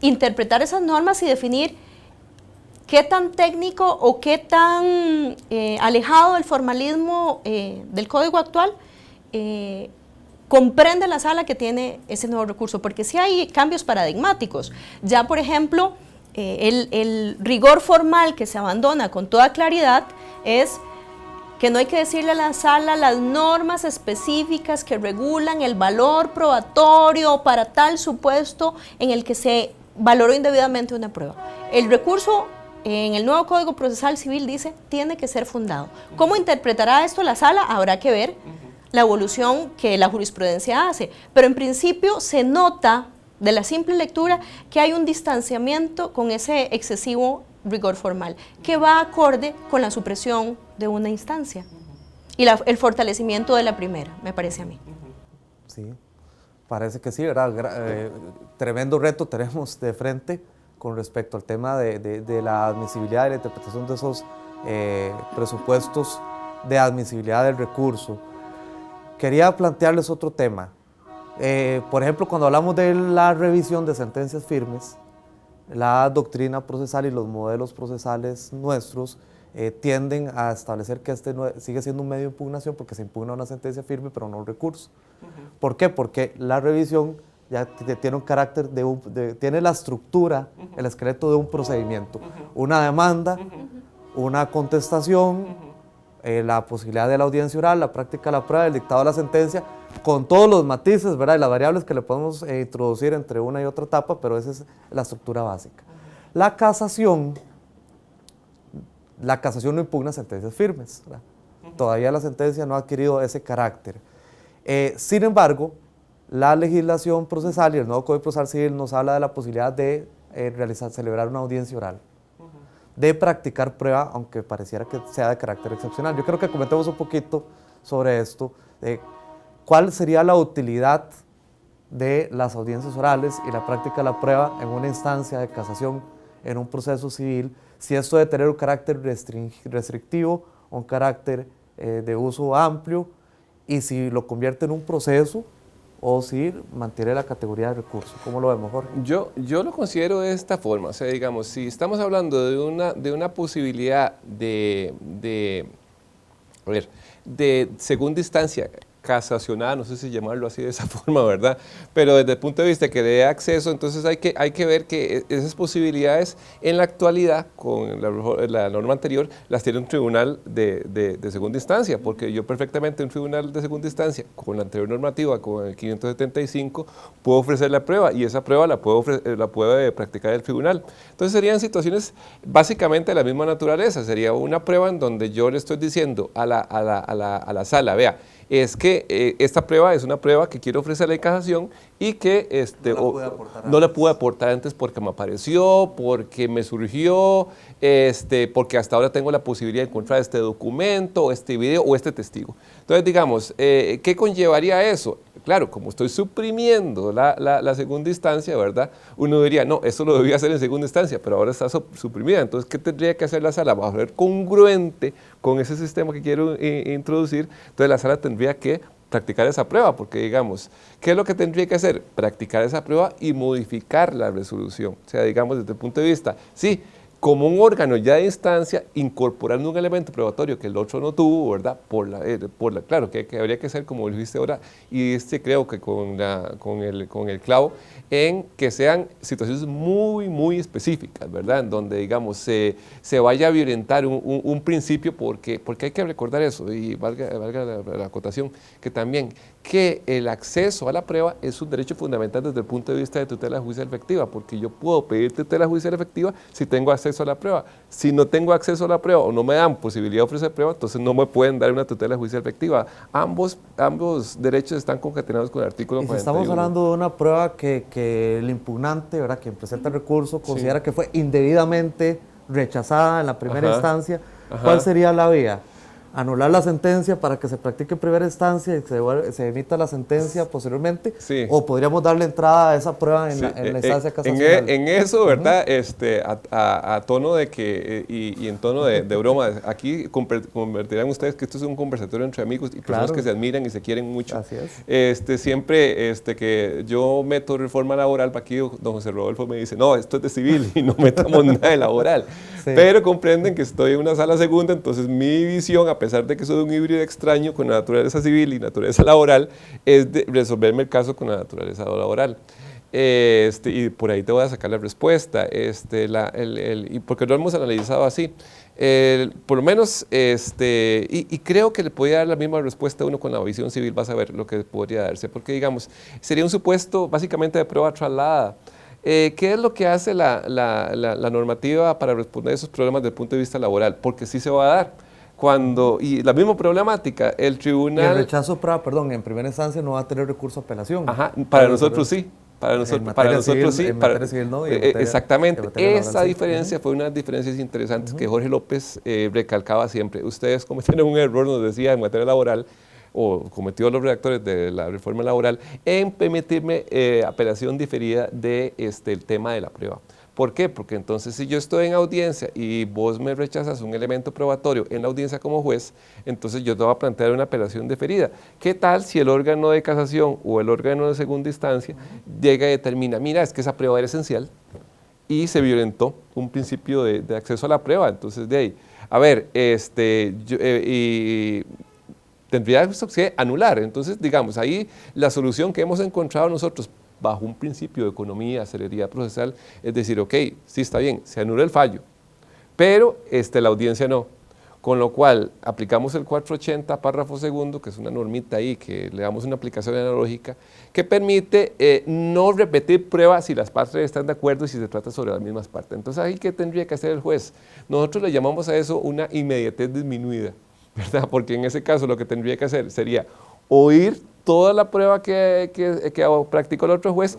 interpretar esas normas y definir qué tan técnico o qué tan alejado del formalismo del código actual comprende la sala que tiene ese nuevo recurso, porque sí hay cambios paradigmáticos. Ya, por ejemplo, el rigor formal que se abandona con toda claridad es que no hay que decirle a la sala las normas específicas que regulan el valor probatorio para tal supuesto en el que se valoró indebidamente una prueba. El recurso en el nuevo Código Procesal Civil dice tiene que ser fundado. ¿Cómo interpretará esto la sala? Habrá que ver la evolución que la jurisprudencia hace, pero en principio se nota de la simple lectura que hay un distanciamiento con ese excesivo rigor formal, que va acorde con la supresión de una instancia y el fortalecimiento de la primera, me parece a mí. Sí, parece que sí, ¿verdad? Tremendo reto tenemos de frente con respecto al tema de la admisibilidad y la interpretación de esos presupuestos de admisibilidad del recurso. Quería plantearles otro tema. Por ejemplo, cuando hablamos de la revisión de sentencias firmes, la doctrina procesal y los modelos procesales nuestros tienden a establecer que este sigue siendo un medio de impugnación porque se impugna una sentencia firme pero no un recurso. ¿Por qué? Porque la revisión ya tiene un carácter tiene la estructura, el esqueleto de un procedimiento, una demanda, una contestación, la posibilidad de la audiencia oral, la práctica de la prueba, el dictado de la sentencia, con todos los matices, ¿verdad? Y las variables que le podemos introducir entre una y otra etapa, pero esa es la estructura básica. La casación no impugna sentencias firmes, ¿verdad? Todavía la sentencia no ha adquirido ese carácter. Sin embargo, la legislación procesal y el nuevo Código Procesal Civil nos habla de la posibilidad de celebrar una audiencia oral, de practicar prueba, aunque pareciera que sea de carácter excepcional. Yo creo que comentemos un poquito sobre esto, de cuál sería la utilidad de las audiencias orales y la práctica de la prueba en una instancia de casación en un proceso civil, si esto debe tener un carácter restrictivo o un carácter de uso amplio, y si lo convierte en un proceso o si mantiene la categoría de recurso. ¿Cómo lo vemos, Jorge? Yo lo considero de esta forma, o sea, digamos, si estamos hablando de una posibilidad de segunda instancia casacionada, no sé si llamarlo así de esa forma, ¿verdad? Pero desde el punto de vista que dé acceso, entonces hay que ver que esas posibilidades en la actualidad, con la norma anterior, las tiene un tribunal de segunda instancia, porque yo perfectamente un tribunal de segunda instancia, con la anterior normativa, con el 575, puedo ofrecer la prueba, y esa prueba la puede practicar el tribunal. Entonces serían situaciones básicamente de la misma naturaleza, sería una prueba en donde yo le estoy diciendo a la sala, vea, es que esta prueba es una prueba que quiero ofrecerle en casación y que no la pude aportar antes porque me apareció, porque me surgió, porque hasta ahora tengo la posibilidad de encontrar este documento, este video o este testigo. Entonces, digamos, ¿qué conllevaría eso? Claro, como estoy suprimiendo la segunda instancia, ¿verdad? Uno diría, no, eso lo debía hacer en segunda instancia, pero ahora está suprimida. Entonces, ¿qué tendría que hacer la sala? Va a ser congruente con ese sistema que quiero introducir. Entonces, la sala tendría que practicar esa prueba, porque digamos, ¿qué es lo que tendría que hacer? Practicar esa prueba y modificar la resolución. O sea, digamos, desde el punto de vista, sí, como un órgano ya de instancia, incorporando un elemento probatorio que el otro no tuvo, ¿verdad? Claro, que habría que hacer como lo dijiste ahora, y creo que con el clavo, en que sean situaciones muy, muy específicas, ¿verdad? En donde, digamos, se vaya a violentar un principio, porque hay que recordar eso, y valga la acotación, que también que el acceso a la prueba es un derecho fundamental desde el punto de vista de tutela judicial efectiva, porque yo puedo pedir tutela judicial efectiva si tengo acceso a la prueba. Si no tengo acceso a la prueba o no me dan posibilidad de ofrecer prueba, entonces no me pueden dar una tutela judicial efectiva. Ambos derechos están concatenados con el artículo 41. Estamos hablando de una prueba que el impugnante, ¿verdad?, quien presenta el recurso, considera que fue indebidamente rechazada en la primera instancia. ¿Cuál sería la vía? Anular la sentencia para que se practique en primera instancia y se emita la sentencia posteriormente, o podríamos darle entrada a esa prueba en la instancia casacional. En eso, ¿verdad? A tono de que, y en tono de broma, aquí convertirán ustedes que esto es un conversatorio entre amigos y personas que se admiran y se quieren mucho. Así es. Siempre que yo meto reforma laboral, para aquí don José Rodolfo me dice, no, esto es de civil y no metamos nada de laboral. Pero comprenden que estoy en una sala segunda, entonces mi visión, a pesar de que soy un híbrido extraño con la naturaleza civil y naturaleza laboral, es de resolverme el caso con la naturaleza laboral. y por ahí te voy a sacar la respuesta, y porque lo hemos analizado así. Por lo menos, y creo que le podría dar la misma respuesta a uno con la visión civil, vas a ver lo que podría darse, porque digamos, sería un supuesto básicamente de prueba trasladada. ¿Qué es lo que hace la normativa para responder a esos problemas desde el punto de vista laboral? Porque sí se va a dar. Y la misma problemática, el tribunal... Y el rechazo, perdón, en primera instancia no va a tener recurso a apelación. Ajá, para nosotros sí. Para nosotros sí. En materia civil no. Exactamente. Esa sí. diferencia fue una de las diferencias interesantes que Jorge López recalcaba siempre. Ustedes cometieron un error, nos decía, en materia laboral, o cometió los redactores de la reforma laboral, en permitirme apelación diferida del tema de la prueba. ¿Por qué? Porque entonces si yo estoy en audiencia y vos me rechazas un elemento probatorio en la audiencia como juez, entonces yo te voy a plantear una apelación diferida. ¿Qué tal si el órgano de casación o el órgano de segunda instancia llega y determina, mira, es que esa prueba era esencial y se violentó un principio de acceso a la prueba? Entonces de ahí, a ver, tendría que anular. Entonces, digamos, ahí la solución que hemos encontrado nosotros bajo un principio de economía, celeridad procesal, es decir, ok, sí está bien, se anula el fallo, pero la audiencia no. Con lo cual, aplicamos el 480, párrafo segundo, que es una normita ahí, que le damos una aplicación analógica, que permite no repetir pruebas si las partes están de acuerdo y si se trata sobre las mismas partes. Entonces, ahí, ¿qué tendría que hacer el juez? Nosotros le llamamos a eso una inmediatez disminuida, ¿verdad? Porque en ese caso lo que tendría que hacer sería oír toda la prueba que practicó el otro juez,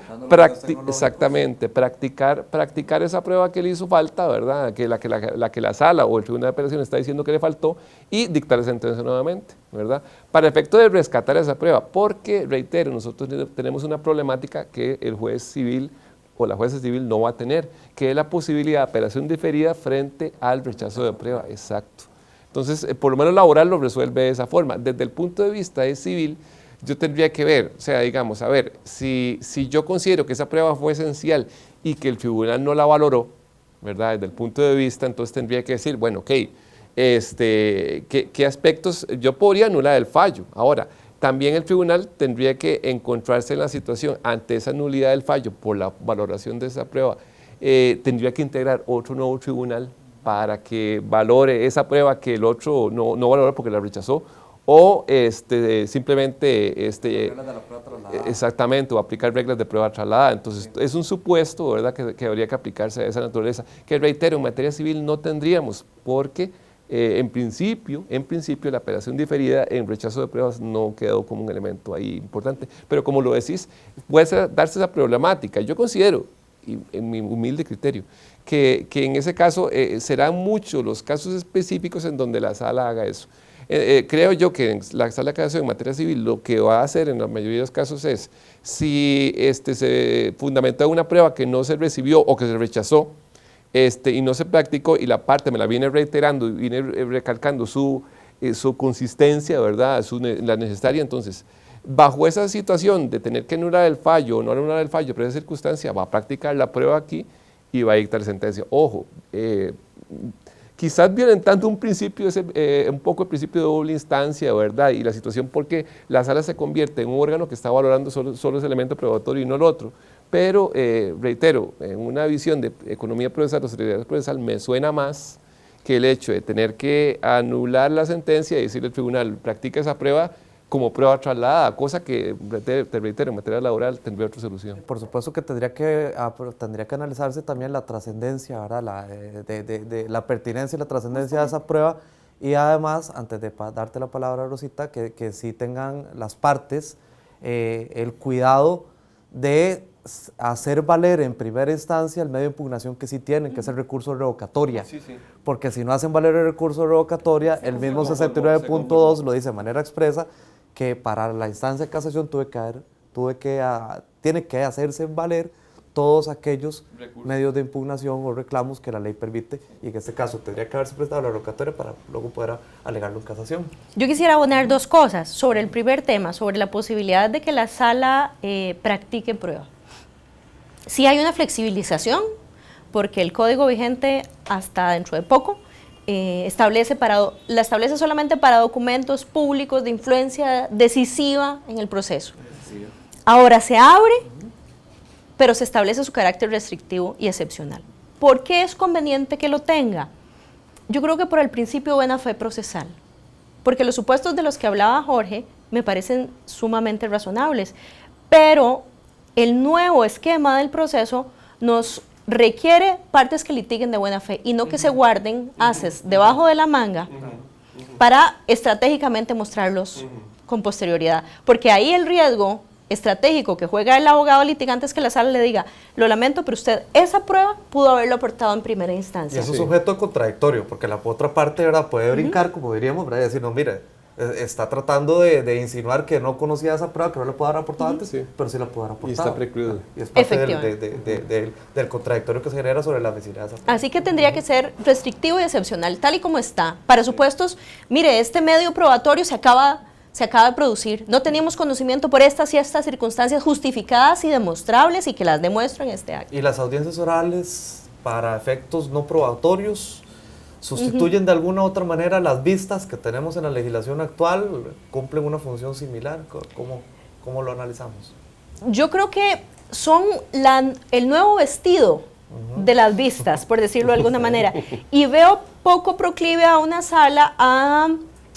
exactamente, practicar esa prueba que le hizo falta, ¿verdad? La que la sala o el tribunal de apelación está diciendo que le faltó, y dictar la sentencia nuevamente, ¿verdad? Para efecto de rescatar esa prueba, porque, reitero, nosotros tenemos una problemática que el juez civil o la jueza civil no va a tener, que es la posibilidad de apelación diferida frente al rechazo de prueba, exacto. Entonces, por lo menos laboral lo resuelve de esa forma. Desde el punto de vista de civil, yo tendría que ver, o sea, digamos, a ver, si yo considero que esa prueba fue esencial y que el tribunal no la valoró, ¿verdad? Desde el punto de vista, entonces tendría que decir, bueno, ok, ¿qué aspectos? Yo podría anular el fallo. Ahora, también el tribunal tendría que encontrarse en la situación ante esa nulidad del fallo por la valoración de esa prueba, tendría que integrar otro nuevo tribunal para que valore esa prueba que el otro no valoró porque la rechazó, o simplemente exactamente, o aplicar reglas de prueba trasladada. Entonces es un supuesto, ¿verdad?, que habría que aplicarse a esa naturaleza, que, reitero, en materia civil no tendríamos, porque en principio la apelación diferida en rechazo de pruebas no quedó como un elemento ahí importante, pero como lo decís, puede darse esa problemática. Yo considero, y en mi humilde criterio, que en ese caso serán muchos los casos específicos en donde la sala haga eso. Creo yo que en la sala de casación en materia civil lo que va a hacer en la mayoría de los casos es, si se fundamenta una prueba que no se recibió o que se rechazó y no se practicó, y la parte me la viene reiterando y viene recalcando su consistencia, ¿verdad?, la necesaria, entonces, bajo esa situación de tener que anular el fallo o no anular el fallo, pero esa circunstancia va a practicar la prueba aquí y va a dictar sentencia. Ojo, quizás violentando un principio, un poco el principio de doble instancia, ¿verdad? Y la situación porque la sala se convierte en un órgano que está valorando solo ese elemento probatorio y no el otro. Pero, reitero, en una visión de economía procesal o celeridad procesal me suena más que el hecho de tener que anular la sentencia y decirle al tribunal, practica esa prueba como prueba trasladada, cosa que, te reitero, en materia laboral tendría otra solución. Por supuesto que tendría que analizarse también la trascendencia, ¿verdad? La pertinencia y la trascendencia de esa prueba, y además, antes de darte la palabra, Rosita, que sí tengan las partes el cuidado de hacer valer en primera instancia el medio de impugnación que sí tienen, que es el recurso de revocatoria. Sí, sí. Porque si no hacen valer el recurso de revocatoria, el mismo 69.2 lo dice de manera expresa, que para la instancia de casación tiene que hacerse valer todos aquellos medios de impugnación o reclamos que la ley permite, y en este caso tendría que haberse prestado la revocatoria para luego poder alegarlo en casación. Yo quisiera abonar dos cosas sobre el primer tema, sobre la posibilidad de que la sala practique prueba. Sí hay una flexibilización, porque el código vigente hasta dentro de poco la establece solamente para documentos públicos de influencia decisiva en el proceso. Ahora se abre pero se establece su carácter restrictivo y excepcional. ¿Por qué es conveniente que lo tenga? Yo creo que por el principio de buena fe procesal, porque los supuestos de los que hablaba Jorge me parecen sumamente razonables, pero el nuevo esquema del proceso nos requiere partes que litiguen de buena fe y no que se guarden haces debajo de la manga para estratégicamente mostrarlos con posterioridad, porque ahí el riesgo estratégico que juega el abogado litigante es que la sala le diga, lo lamento, pero usted esa prueba pudo haberlo aportado en primera instancia. Y eso es sujeto contradictorio, porque la otra parte, ¿verdad?, puede brincar, como diríamos, ¿verdad?, y decir, no, mire, está tratando de insinuar que no conocía esa prueba, que no le pudo haber aportado antes, pero sí la pudo haber aportado. Y está precluido. Y es parte del contradictorio que se genera sobre la admisibilidad de esa prueba. Así que tendría que ser restrictivo y excepcional, tal y como está. Para supuestos, mire, este medio probatorio se acaba de producir. No teníamos conocimiento por estas y estas circunstancias justificadas y demostrables y que las demuestro en este acto. Y las audiencias orales, para efectos no probatorios, sustituyen de alguna u otra manera las vistas que tenemos en la legislación actual, cumplen una función similar. ¿Cómo lo analizamos? Yo creo que son el nuevo vestido de las vistas, por decirlo de alguna manera, y veo poco proclive a una sala a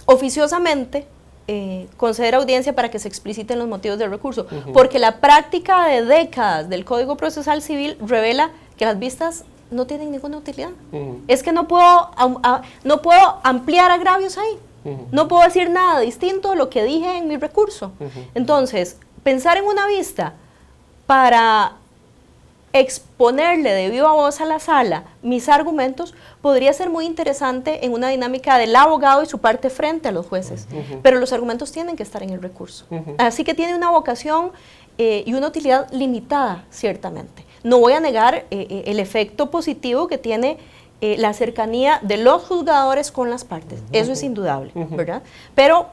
oficiosamente conceder audiencia para que se expliciten los motivos del recurso, porque la práctica de décadas del Código Procesal Civil revela que las vistas no tienen ninguna utilidad. Es que no puedo ampliar agravios ahí, no puedo decir nada distinto de lo que dije en mi recurso. Entonces, pensar en una vista para exponerle de viva voz a la sala mis argumentos podría ser muy interesante en una dinámica del abogado y su parte frente a los jueces, pero los argumentos tienen que estar en el recurso. Así que tiene una vocación y una utilidad limitada, ciertamente. No voy a negar el efecto positivo que tiene la cercanía de los juzgadores con las partes, eso es indudable, ¿verdad? Pero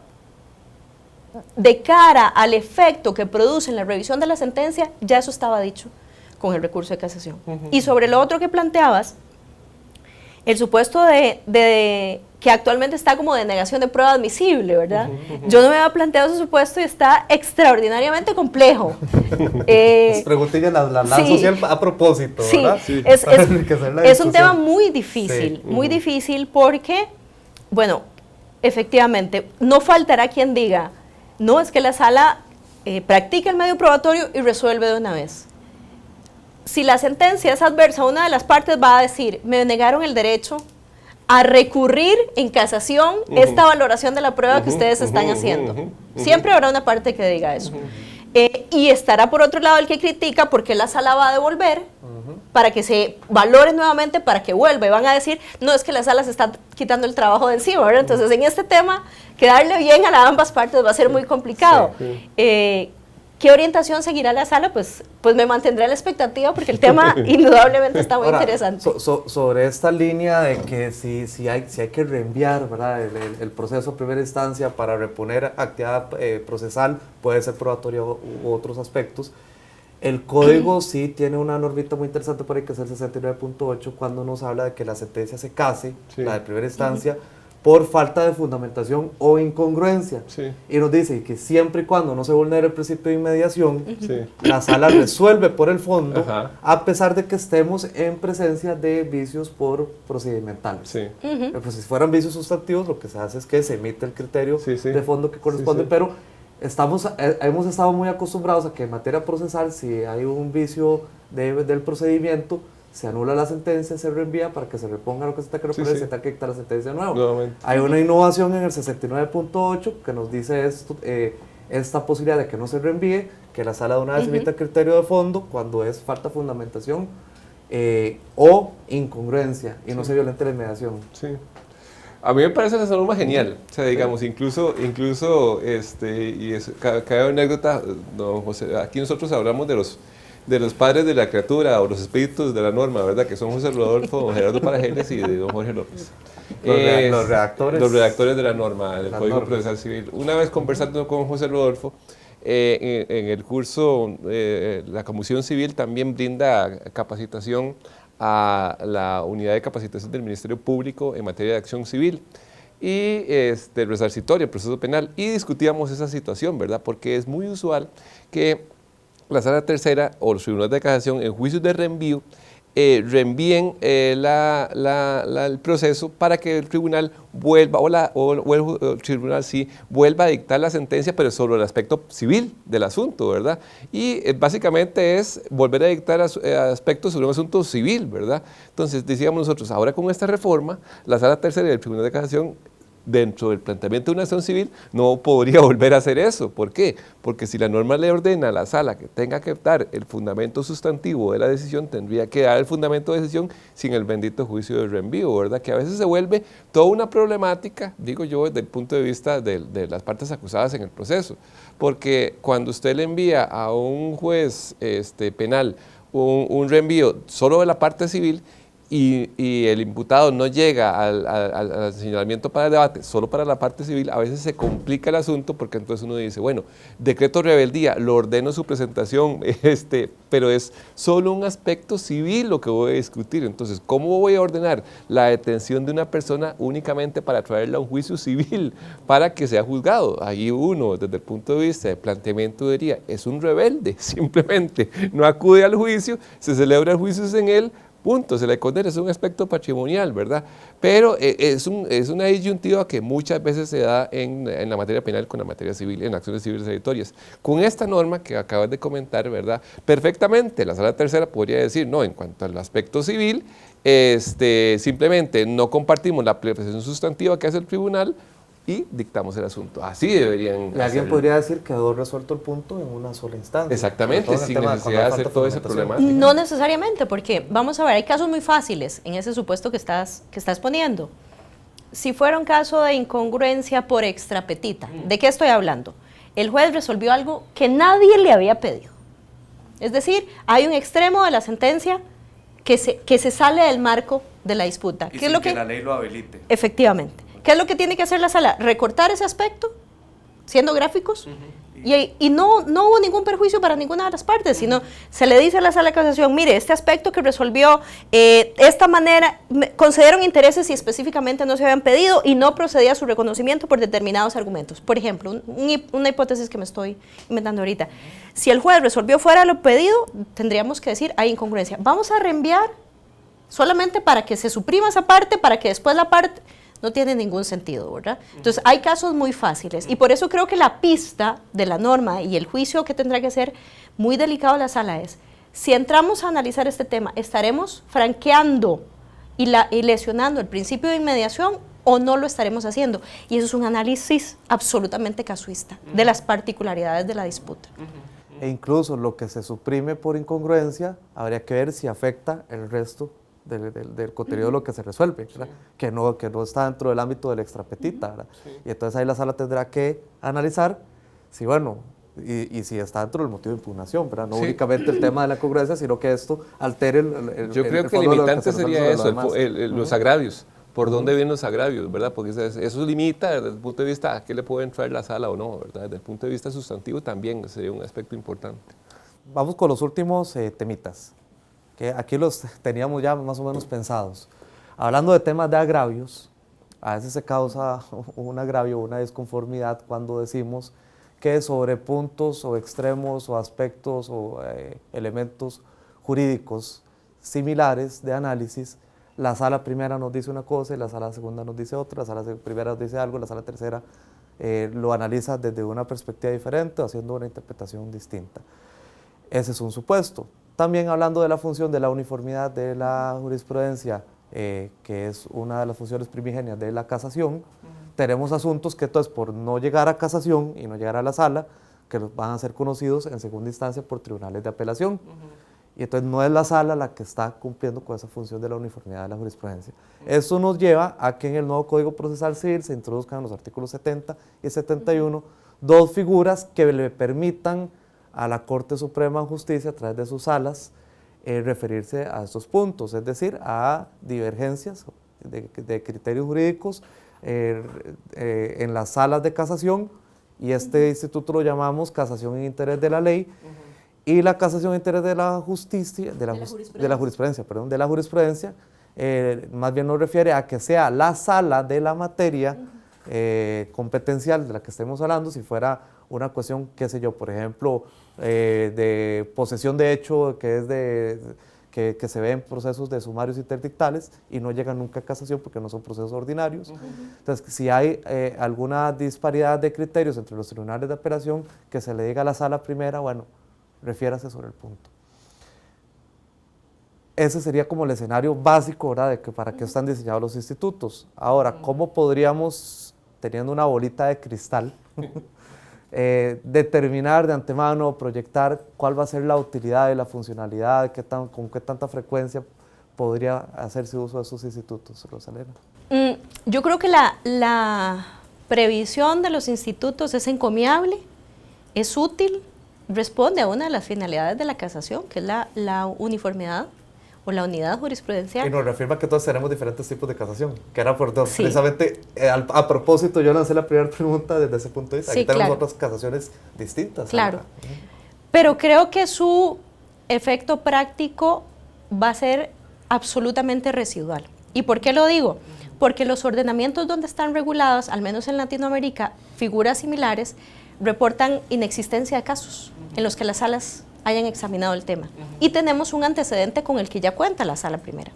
de cara al efecto que produce en la revisión de la sentencia, ya eso estaba dicho con el recurso de casación. Y sobre lo otro que planteabas, el supuesto de que actualmente está como de negación de prueba admisible, ¿verdad? Yo no me había planteado ese supuesto y está extraordinariamente complejo. Las preguntillas las lanzo siempre a propósito, ¿verdad? Sí, es un tema muy difícil, muy difícil porque, bueno, efectivamente, no faltará quien diga, no, es que la sala practica el medio probatorio y resuelve de una vez. Si la sentencia es adversa, una de las partes va a decir, me negaron el derecho a recurrir en casación esta valoración de la prueba que ustedes están haciendo. Siempre habrá una parte que diga eso. Y estará por otro lado el que critica porque la sala va a devolver para que se valore nuevamente, para que vuelva. Y van a decir, no, es que la sala se está quitando el trabajo de encima, ¿verdad? Entonces, en este tema, quedarle bien a ambas partes va a ser muy complicado. ¿Qué orientación seguirá la sala? Pues me mantendré a la expectativa porque el tema indudablemente está muy interesante. Sobre esta línea de que si hay que reenviar, ¿verdad?, el proceso a primera instancia para reponer actividad procesal, puede ser probatorio u otros aspectos. El código sí tiene una normita muy interesante por ahí, que es el 69.8, cuando nos habla de que la sentencia se case, la de primera instancia, por falta de fundamentación o incongruencia. Y nos dice que siempre y cuando no se vulnere el principio de inmediación, la sala resuelve por el fondo, a pesar de que estemos en presencia de vicios procedimentales. Pues si fueran vicios sustantivos, lo que se hace es que se emite el criterio de fondo que corresponde, pero hemos estado muy acostumbrados a que en materia procesal, si hay un vicio del procedimiento, se anula la sentencia, se reenvía para que se reponga lo que se está que reponer, se tenga que dictar la sentencia de nuevo. Hay una innovación en el 69.8 que nos dice esta posibilidad de que no se reenvíe, que la sala de una vez emita el criterio de fondo cuando es falta de fundamentación o incongruencia y no se violente la inmediación. A mí me parece esa norma genial, o sea, digamos, incluso y es, cada anécdota, don José, aquí nosotros hablamos de los padres de la criatura o los espíritus de la norma, ¿verdad? Que son José Rodolfo, don Gerardo Parajeles y don Jorge López. Los redactores de la norma, del Código Procesal Civil. Una vez conversando con José Rodolfo, en el curso, la Comisión Civil también brinda capacitación a la unidad de capacitación del Ministerio Público en materia de acción civil y el resarcitorio, el proceso penal, y discutíamos esa situación, ¿verdad? Porque es muy usual que la Sala Tercera o los tribunales de casación en juicios de reenvío reenvíen el proceso para que el tribunal vuelva, o el tribunal sí, vuelva a dictar la sentencia, pero sobre el aspecto civil del asunto, ¿verdad? Y básicamente es volver a dictar aspectos sobre un asunto civil, ¿verdad? Entonces, decíamos nosotros, ahora con esta reforma, la Sala Tercera y el Tribunal de Casación, dentro del planteamiento de una acción civil, no podría volver a hacer eso. ¿Por qué? Porque si la norma le ordena a la sala que tenga que dar el fundamento sustantivo de la decisión, tendría que dar el fundamento de decisión sin el bendito juicio de reenvío, ¿verdad? Que a veces se vuelve toda una problemática, digo yo, desde el punto de vista de las partes acusadas en el proceso. Porque cuando usted le envía a un juez penal un reenvío solo de la parte civil, y el imputado no llega al señalamiento para el debate solo para la parte civil, a veces se complica el asunto, porque entonces uno dice, bueno, decreto de rebeldía, lo ordeno su presentación, pero es solo un aspecto civil lo que voy a discutir. Entonces, ¿cómo voy a ordenar la detención de una persona únicamente para traerla a un juicio civil para que sea juzgado? Ahí uno, desde el punto de vista de planteamiento, diría, es un rebelde, simplemente no acude al juicio, se celebra el juicio en él, punto, se le condena, es un aspecto patrimonial, ¿verdad? Pero es una disyuntiva que muchas veces se da en la materia penal con la materia civil, en acciones civiles editorias. Con esta norma que acabas de comentar, ¿verdad? Perfectamente, la Sala Tercera podría decir, no, en cuanto al aspecto civil, simplemente no compartimos la apreciación sustantiva que hace el tribunal, y dictamos el asunto. Así deberían y alguien podría decir que quedó resuelto el punto en una sola instancia. Exactamente, sin necesidad de hacer todo ese problemática. No necesariamente, porque vamos a ver, hay casos muy fáciles en ese supuesto que estás poniendo. Si fuera un caso de incongruencia por extra petita, ¿de qué estoy hablando? El juez resolvió algo que nadie le había pedido. Es decir, hay un extremo de la sentencia que se sale del marco de la disputa. Y sin que la ley lo habilite. Efectivamente. ¿Qué es lo que tiene que hacer la sala? Recortar ese aspecto, siendo gráficos, y no hubo ningún perjuicio para ninguna de las partes, sino se le dice a la sala de casación, mire, este aspecto que resolvió esta manera, concedieron intereses y específicamente no se habían pedido y no procedía a su reconocimiento por determinados argumentos. Por ejemplo, una hipótesis que me estoy inventando ahorita. Si el juez resolvió fuera de lo pedido, tendríamos que decir, hay incongruencia. Vamos a reenviar solamente para que se suprima esa parte, para que después la parte... No tiene ningún sentido, ¿verdad? Entonces, hay casos muy fáciles y por eso creo que la pista de la norma y el juicio que tendrá que ser muy delicado la sala es, si entramos a analizar este tema, ¿estaremos franqueando y lesionando el principio de inmediación o no lo estaremos haciendo? Y eso es un análisis absolutamente casuista de las particularidades de la disputa. E incluso lo que se suprime por incongruencia, habría que ver si afecta el resto del contenido de lo que se resuelve, sí. que no está dentro del ámbito del extrapetita, ¿verdad? Sí. Y entonces ahí la sala tendrá que analizar si, bueno, y si está dentro del motivo de impugnación, ¿verdad? No sí. únicamente el tema de la congruencia, sino que esto altere Yo creo que el limitante sería eso, los agravios. ¿Por dónde vienen los agravios, verdad? Porque eso limita desde el punto de vista a qué le puede entrar la sala o no, ¿verdad? Desde el punto de vista sustantivo también sería un aspecto importante. Vamos con los últimos temitas, que aquí los teníamos ya más o menos pensados. Hablando de temas de agravios, a veces se causa un agravio, una disconformidad cuando decimos que sobre puntos o extremos o aspectos o elementos jurídicos similares de análisis, la sala primera nos dice una cosa y la sala segunda nos dice otra, la sala primera nos dice algo, la sala tercera lo analiza desde una perspectiva diferente, haciendo una interpretación distinta. Ese es un supuesto. También hablando de la función de la uniformidad de la jurisprudencia, que es una de las funciones primigenias de la casación, tenemos asuntos que entonces por no llegar a casación y no llegar a la sala, que van a ser conocidos en segunda instancia por tribunales de apelación. Y entonces no es la sala la que está cumpliendo con esa función de la uniformidad de la jurisprudencia. Esto nos lleva a que en el nuevo Código Procesal Civil se introduzcan en los artículos 70 y 71 dos figuras que le permitan a la Corte Suprema de Justicia, a través de sus salas, referirse a estos puntos, es decir, a divergencias de criterios jurídicos en las salas de casación, y este instituto lo llamamos casación en interés de la ley, y la casación en interés de la justicia, de la jurisprudencia, más bien nos refiere a que sea la sala de la materia competencial de la que estemos hablando. Si fuera una cuestión, qué sé yo, por ejemplo, de posesión de hecho, que es que se ve en procesos de sumarios interdictales y no llegan nunca a casación porque no son procesos ordinarios. Entonces, si hay alguna disparidad de criterios entre los tribunales de apelación, que se le diga a la sala primera, bueno, refiérase sobre el punto. Ese sería como el escenario básico, ¿verdad?, de que para qué están diseñados los institutos. Ahora, ¿cómo podríamos, teniendo una bolita de cristal, determinar de antemano, proyectar cuál va a ser la utilidad y la funcionalidad, con qué tanta frecuencia podría hacerse uso de esos institutos, Rosalena? Yo creo que la previsión de los institutos es encomiable, es útil, responde a una de las finalidades de la casación, que es la uniformidad o la unidad jurisprudencial. Y nos reafirma que todos tenemos diferentes tipos de casación, que era por Sí. precisamente, a propósito, yo lancé la primera pregunta desde ese punto de vista. Sí, Aquí tenemos claro. otras casaciones distintas. Claro, ¿verdad? pero creo que su efecto práctico va a ser absolutamente residual. ¿Y por qué lo digo? Porque los ordenamientos donde están regulados, al menos en Latinoamérica, figuras similares, reportan inexistencia de casos en los que las salas hayan examinado el tema. Y tenemos un antecedente con el que ya cuenta la sala primera.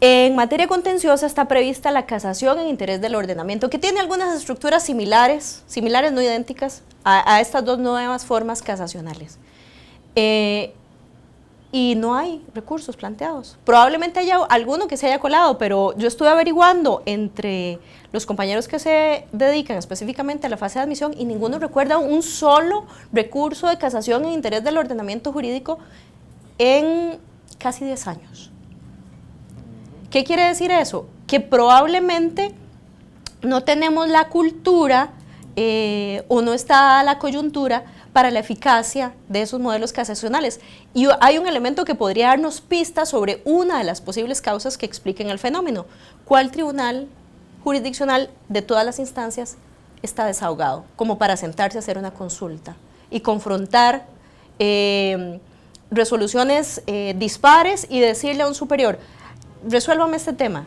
En materia contenciosa está prevista la casación en interés del ordenamiento, que tiene algunas estructuras similares no idénticas, a estas dos nuevas formas casacionales. Y no hay recursos planteados. Probablemente haya alguno que se haya colado, pero yo estuve averiguando entre los compañeros que se dedican específicamente a la fase de admisión y ninguno recuerda un solo recurso de casación en interés del ordenamiento jurídico en casi 10 años. ¿Qué quiere decir eso? Que probablemente no tenemos la cultura o no está la coyuntura para la eficacia de esos modelos casacionales. Y hay un elemento que podría darnos pistas sobre una de las posibles causas que expliquen el fenómeno. ¿Cuál tribunal jurisdiccional de todas las instancias está desahogado como para sentarse a hacer una consulta y confrontar resoluciones dispares y decirle a un superior, resuélvame este tema?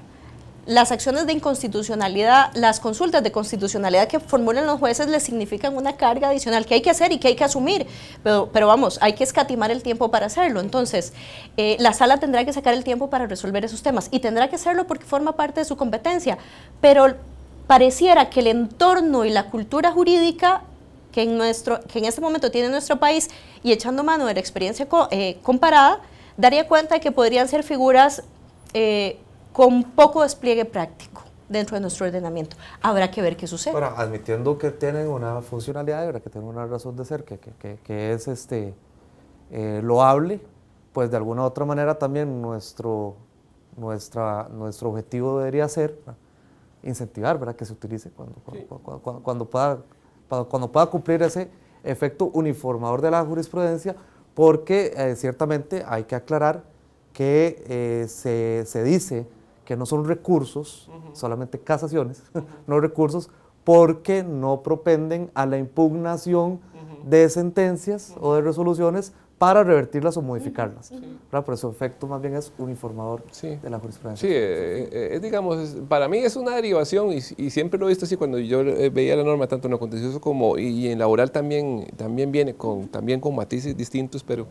Las acciones de inconstitucionalidad, las consultas de constitucionalidad que formulan los jueces les significan una carga adicional que hay que hacer y que hay que asumir, pero vamos, hay que escatimar el tiempo para hacerlo. Entonces, la sala tendrá que sacar el tiempo para resolver esos temas y tendrá que hacerlo porque forma parte de su competencia, pero pareciera que el entorno y la cultura jurídica que en este momento tiene nuestro país, y echando mano de la experiencia comparada, daría cuenta de que podrían ser figuras con poco despliegue práctico dentro de nuestro ordenamiento. Habrá que ver qué sucede. Bueno, admitiendo que tienen una funcionalidad, que tienen una razón de ser, que es loable, pues de alguna u otra manera también nuestro objetivo debería ser, ¿verdad?, incentivar, ¿verdad?, que se utilice cuando pueda cumplir ese efecto uniformador de la jurisprudencia, porque ciertamente hay que aclarar que se dice que no son recursos, solamente casaciones, no recursos, porque no propenden a la impugnación de sentencias o de resoluciones para revertirlas o modificarlas. Por eso, efecto más bien es uniformador de la jurisprudencia. Sí, digamos, para mí es una derivación y siempre lo he visto así cuando yo veía la norma, tanto en lo contencioso como y en laboral también viene con matices distintos, pero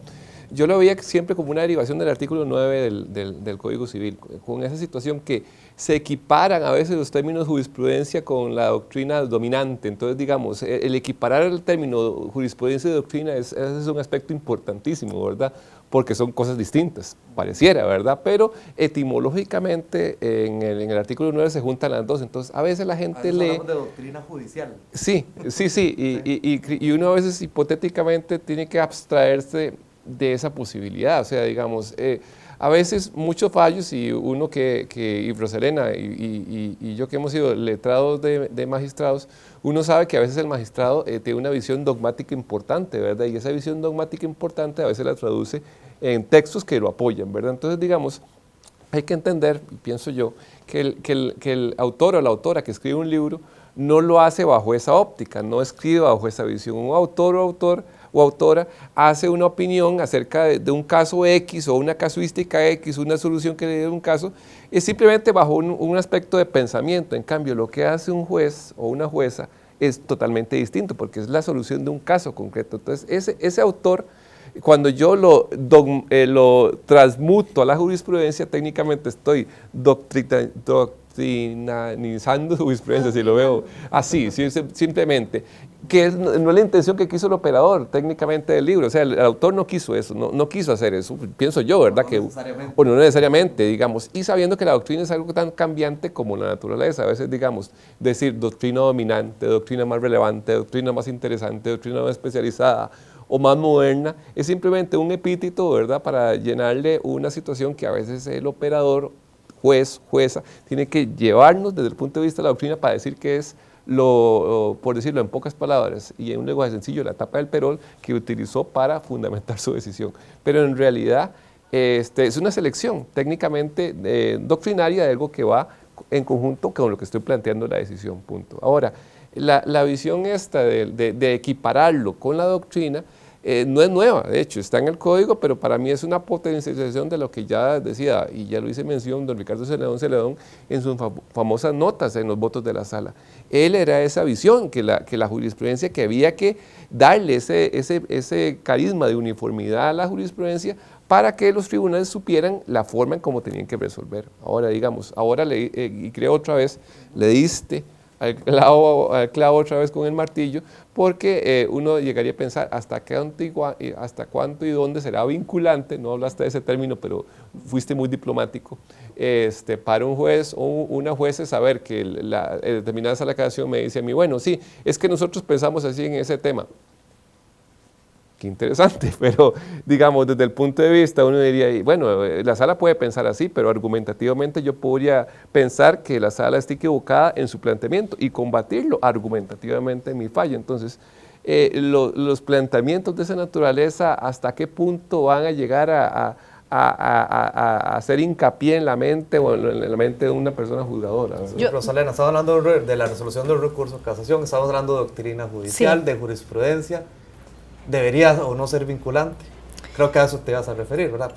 yo lo veía siempre como una derivación del artículo 9 del Código Civil, con esa situación que se equiparan a veces los términos jurisprudencia con la doctrina dominante. Entonces, digamos, el equiparar el término jurisprudencia y doctrina es un aspecto importantísimo, ¿verdad? Porque son cosas distintas, pareciera, ¿verdad? Pero etimológicamente en el artículo 9 se juntan las dos, entonces a veces la gente lee... Hablamos de doctrina judicial. Sí, y uno a veces hipotéticamente tiene que abstraerse de esa posibilidad, o sea, digamos, a veces muchos fallos y uno y Rosalena y yo que hemos sido letrados de magistrados, uno sabe que a veces el magistrado tiene una visión dogmática importante, ¿verdad? Y esa visión dogmática importante a veces la traduce en textos que lo apoyan, ¿verdad? Entonces, digamos, hay que entender, pienso yo, que el autor o la autora que escribe un libro no lo hace bajo esa óptica, no escribe bajo esa visión. Un autor o autora hace una opinión acerca de un caso X o una casuística X, una solución que le dé un caso, es simplemente bajo un aspecto de pensamiento. En cambio, lo que hace un juez o una jueza es totalmente distinto, porque es la solución de un caso concreto. Entonces, ese autor, cuando yo lo transmuto a la jurisprudencia, técnicamente estoy doctrinalizando jurisprudencia, si lo veo así, simplemente, que no es la intención que quiso el operador técnicamente del libro. O sea, el autor no quiso eso, no quiso hacer eso, pienso yo, ¿verdad? O no necesariamente, digamos, y sabiendo que la doctrina es algo tan cambiante como la naturaleza. A veces, digamos, decir doctrina dominante, doctrina más relevante, doctrina más interesante, doctrina más especializada o más moderna, es simplemente un epíteto, ¿verdad?, para llenarle una situación que a veces el operador, juez, jueza, tiene que llevarnos desde el punto de vista de la doctrina para decir que es por decirlo en pocas palabras y en un lenguaje sencillo, la tapa del perol que utilizó para fundamentar su decisión. Pero en realidad es una selección técnicamente doctrinaria de algo que va en conjunto con lo que estoy planteando la decisión, punto. Ahora, la visión esta de equipararlo con la doctrina no es nueva, de hecho, está en el código, pero para mí es una potencialización de lo que ya decía, y ya lo hice mención, don Ricardo Celedón en sus famosas notas en los votos de la sala. Él era esa visión, que la jurisprudencia, que había que darle ese carisma de uniformidad a la jurisprudencia para que los tribunales supieran la forma en cómo tenían que resolver. Ahora, digamos, y creo otra vez, le diste al clavo otra vez con el martillo, porque uno llegaría a pensar hasta cuánto y dónde será vinculante, no hablaste de ese término, pero fuiste muy diplomático, para un juez o una jueza saber que determinada sala de casación me dice a mí, bueno, sí, es que nosotros pensamos así en ese tema. Qué interesante, pero digamos, desde el punto de vista uno diría, bueno, la sala puede pensar así, pero argumentativamente yo podría pensar que la sala está equivocada en su planteamiento y combatirlo argumentativamente en mi fallo. Entonces, los planteamientos de esa naturaleza, ¿hasta qué punto van a llegar a hacer hincapié en la mente o en la mente de una persona juzgadora? Rosalena, estamos hablando de la resolución del recurso de casación, estamos hablando de doctrina judicial, sí, de jurisprudencia. ¿Debería o no ser vinculante? Creo que a eso te ibas a referir, ¿verdad?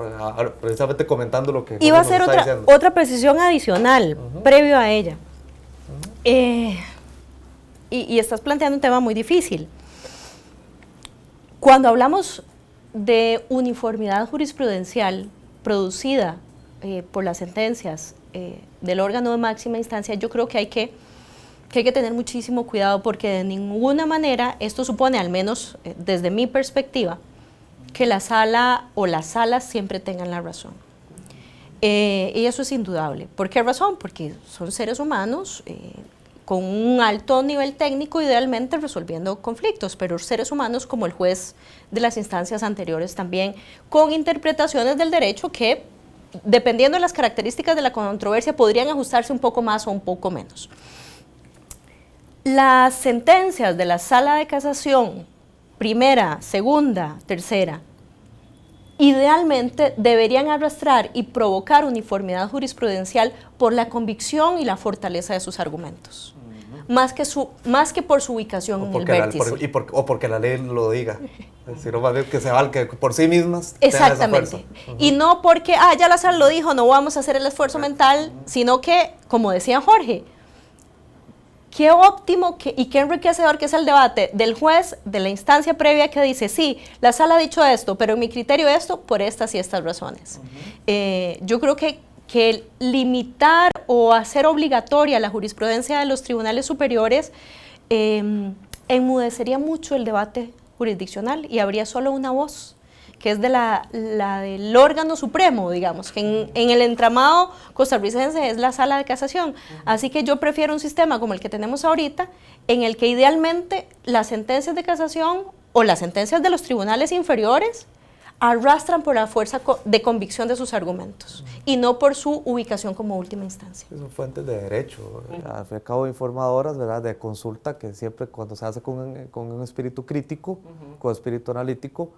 Precisamente comentando lo que iba a hacer otra precisión adicional, previo a ella. Y estás planteando un tema muy difícil. Cuando hablamos de uniformidad jurisprudencial producida por las sentencias del órgano de máxima instancia, yo creo que hay que tener muchísimo cuidado, porque de ninguna manera esto supone, al menos desde mi perspectiva, que la sala o las salas siempre tengan la razón. Y eso es indudable. ¿Por qué razón? Porque son seres humanos con un alto nivel técnico, idealmente resolviendo conflictos, pero seres humanos como el juez de las instancias anteriores también, con interpretaciones del derecho que, dependiendo de las características de la controversia, podrían ajustarse un poco más o un poco menos. Las sentencias de la sala de casación, primera, segunda, tercera, idealmente deberían arrastrar y provocar uniformidad jurisprudencial por la convicción y la fortaleza de sus argumentos, más que por su ubicación en el vértice. O porque la ley lo diga, sino más bien que se valga por sí mismas. Exactamente. Y no porque, ya la sala lo dijo, no vamos a hacer el esfuerzo mental, sino que, como decía Jorge, qué óptimo y qué enriquecedor que es el debate del juez de la instancia previa que dice, sí, la sala ha dicho esto, pero en mi criterio esto, por estas y estas razones. Yo creo que limitar o hacer obligatoria la jurisprudencia de los tribunales superiores enmudecería mucho el debate jurisdiccional y habría solo una voz, que es de la del órgano supremo, digamos, que en el entramado costarricense es la sala de casación. Así que yo prefiero un sistema como el que tenemos ahorita, en el que idealmente las sentencias de casación o las sentencias de los tribunales inferiores arrastran por la fuerza de convicción de sus argumentos y no por su ubicación como última instancia. Son fuentes de derecho, al fin y al cabo informadoras, ¿verdad?, de consulta, que siempre cuando se hace con un espíritu crítico, con espíritu analítico,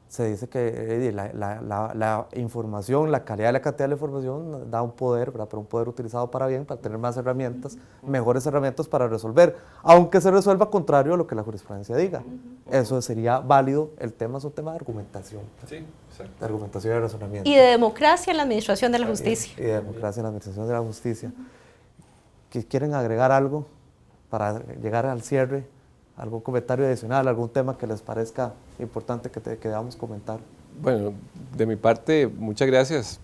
se dice que la información, la calidad y la cantidad de la información da un poder, ¿verdad?, pero un poder utilizado para bien, para tener más herramientas, mejores herramientas para resolver, aunque se resuelva contrario a lo que la jurisprudencia diga. Eso sería válido. El tema es un tema de argumentación. Sí, exacto. De argumentación y de razonamiento. Y de democracia en la administración de la justicia. Y de democracia en la administración de la justicia. ¿Quieren agregar algo? para llegar al cierre, algún comentario adicional, algún tema que les parezca importante que debamos comentar. Bueno, de mi parte, muchas gracias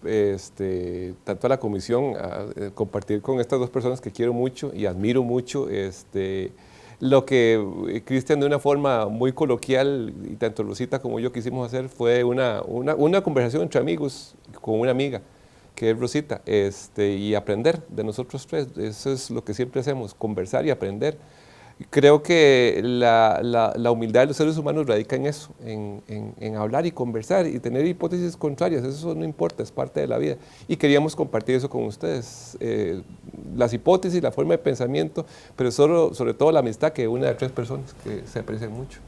tanto a la comisión, a compartir con estas dos personas que quiero mucho y admiro mucho. Lo que Cristian de una forma muy coloquial, y tanto Rosita como yo quisimos hacer, fue una conversación entre amigos, con una amiga, que es Rosita, y aprender de nosotros tres. Eso es lo que siempre hacemos, conversar y aprender. Creo que la humildad de los seres humanos radica en eso, en hablar y conversar y tener hipótesis contrarias. Eso no importa, es parte de la vida. Y queríamos compartir eso con ustedes, las hipótesis, la forma de pensamiento, pero sobre todo la amistad que une a tres personas que se aprecian mucho.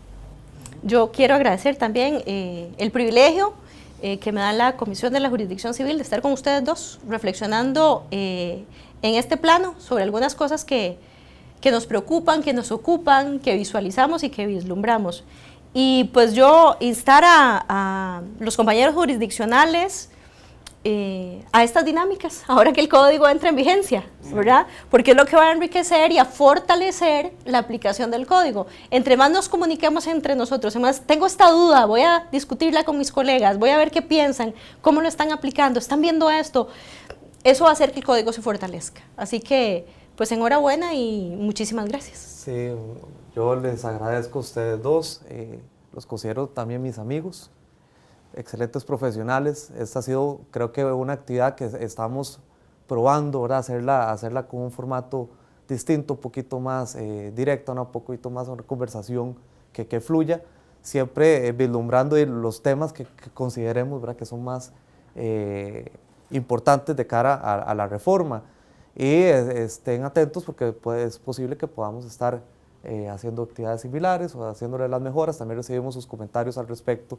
Yo quiero agradecer también el privilegio que me da la Comisión de la Jurisdicción Civil de estar con ustedes dos, reflexionando en este plano sobre algunas cosas que nos preocupan, que nos ocupan, que visualizamos y que vislumbramos. Y pues yo instar a los compañeros jurisdiccionales a estas dinámicas, ahora que el código entra en vigencia, ¿verdad? Porque es lo que va a enriquecer y a fortalecer la aplicación del código. Entre más nos comuniquemos entre nosotros, además tengo esta duda, voy a discutirla con mis colegas, voy a ver qué piensan, cómo lo están aplicando, están viendo esto, eso va a hacer que el código se fortalezca. Así que pues enhorabuena y muchísimas gracias. Sí, yo les agradezco a ustedes dos, los considero también mis amigos, excelentes profesionales. Esta ha sido, creo que, una actividad que estamos probando, ¿verdad? Hacerla con un formato distinto, un poquito más directo, un poquito más una conversación que fluya, siempre vislumbrando los temas que consideremos, ¿verdad?, que son más importantes de cara a la reforma. Y estén atentos porque es posible que podamos estar haciendo actividades similares o haciéndole las mejoras. También recibimos sus comentarios al respecto.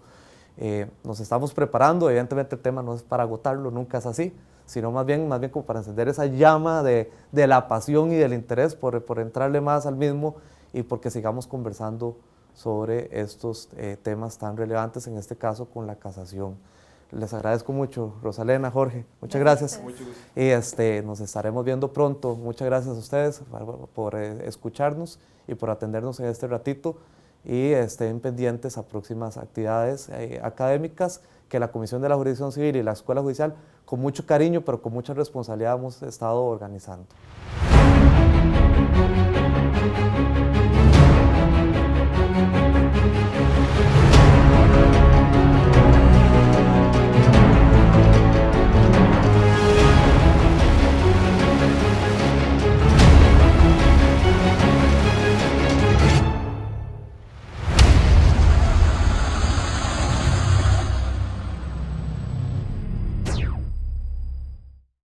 Nos estamos preparando, evidentemente el tema no es para agotarlo, nunca es así, sino más bien como para encender esa llama de la pasión y del interés por entrarle más al mismo y porque sigamos conversando sobre estos temas tan relevantes, en este caso con la casación. Les agradezco mucho, Rosalena, Jorge, muchas gracias. Y nos estaremos viendo pronto. Muchas gracias a ustedes por escucharnos y por atendernos en este ratito. Y estén pendientes a próximas actividades académicas que la Comisión de la Jurisdicción Civil y la Escuela Judicial, con mucho cariño, pero con mucha responsabilidad, hemos estado organizando.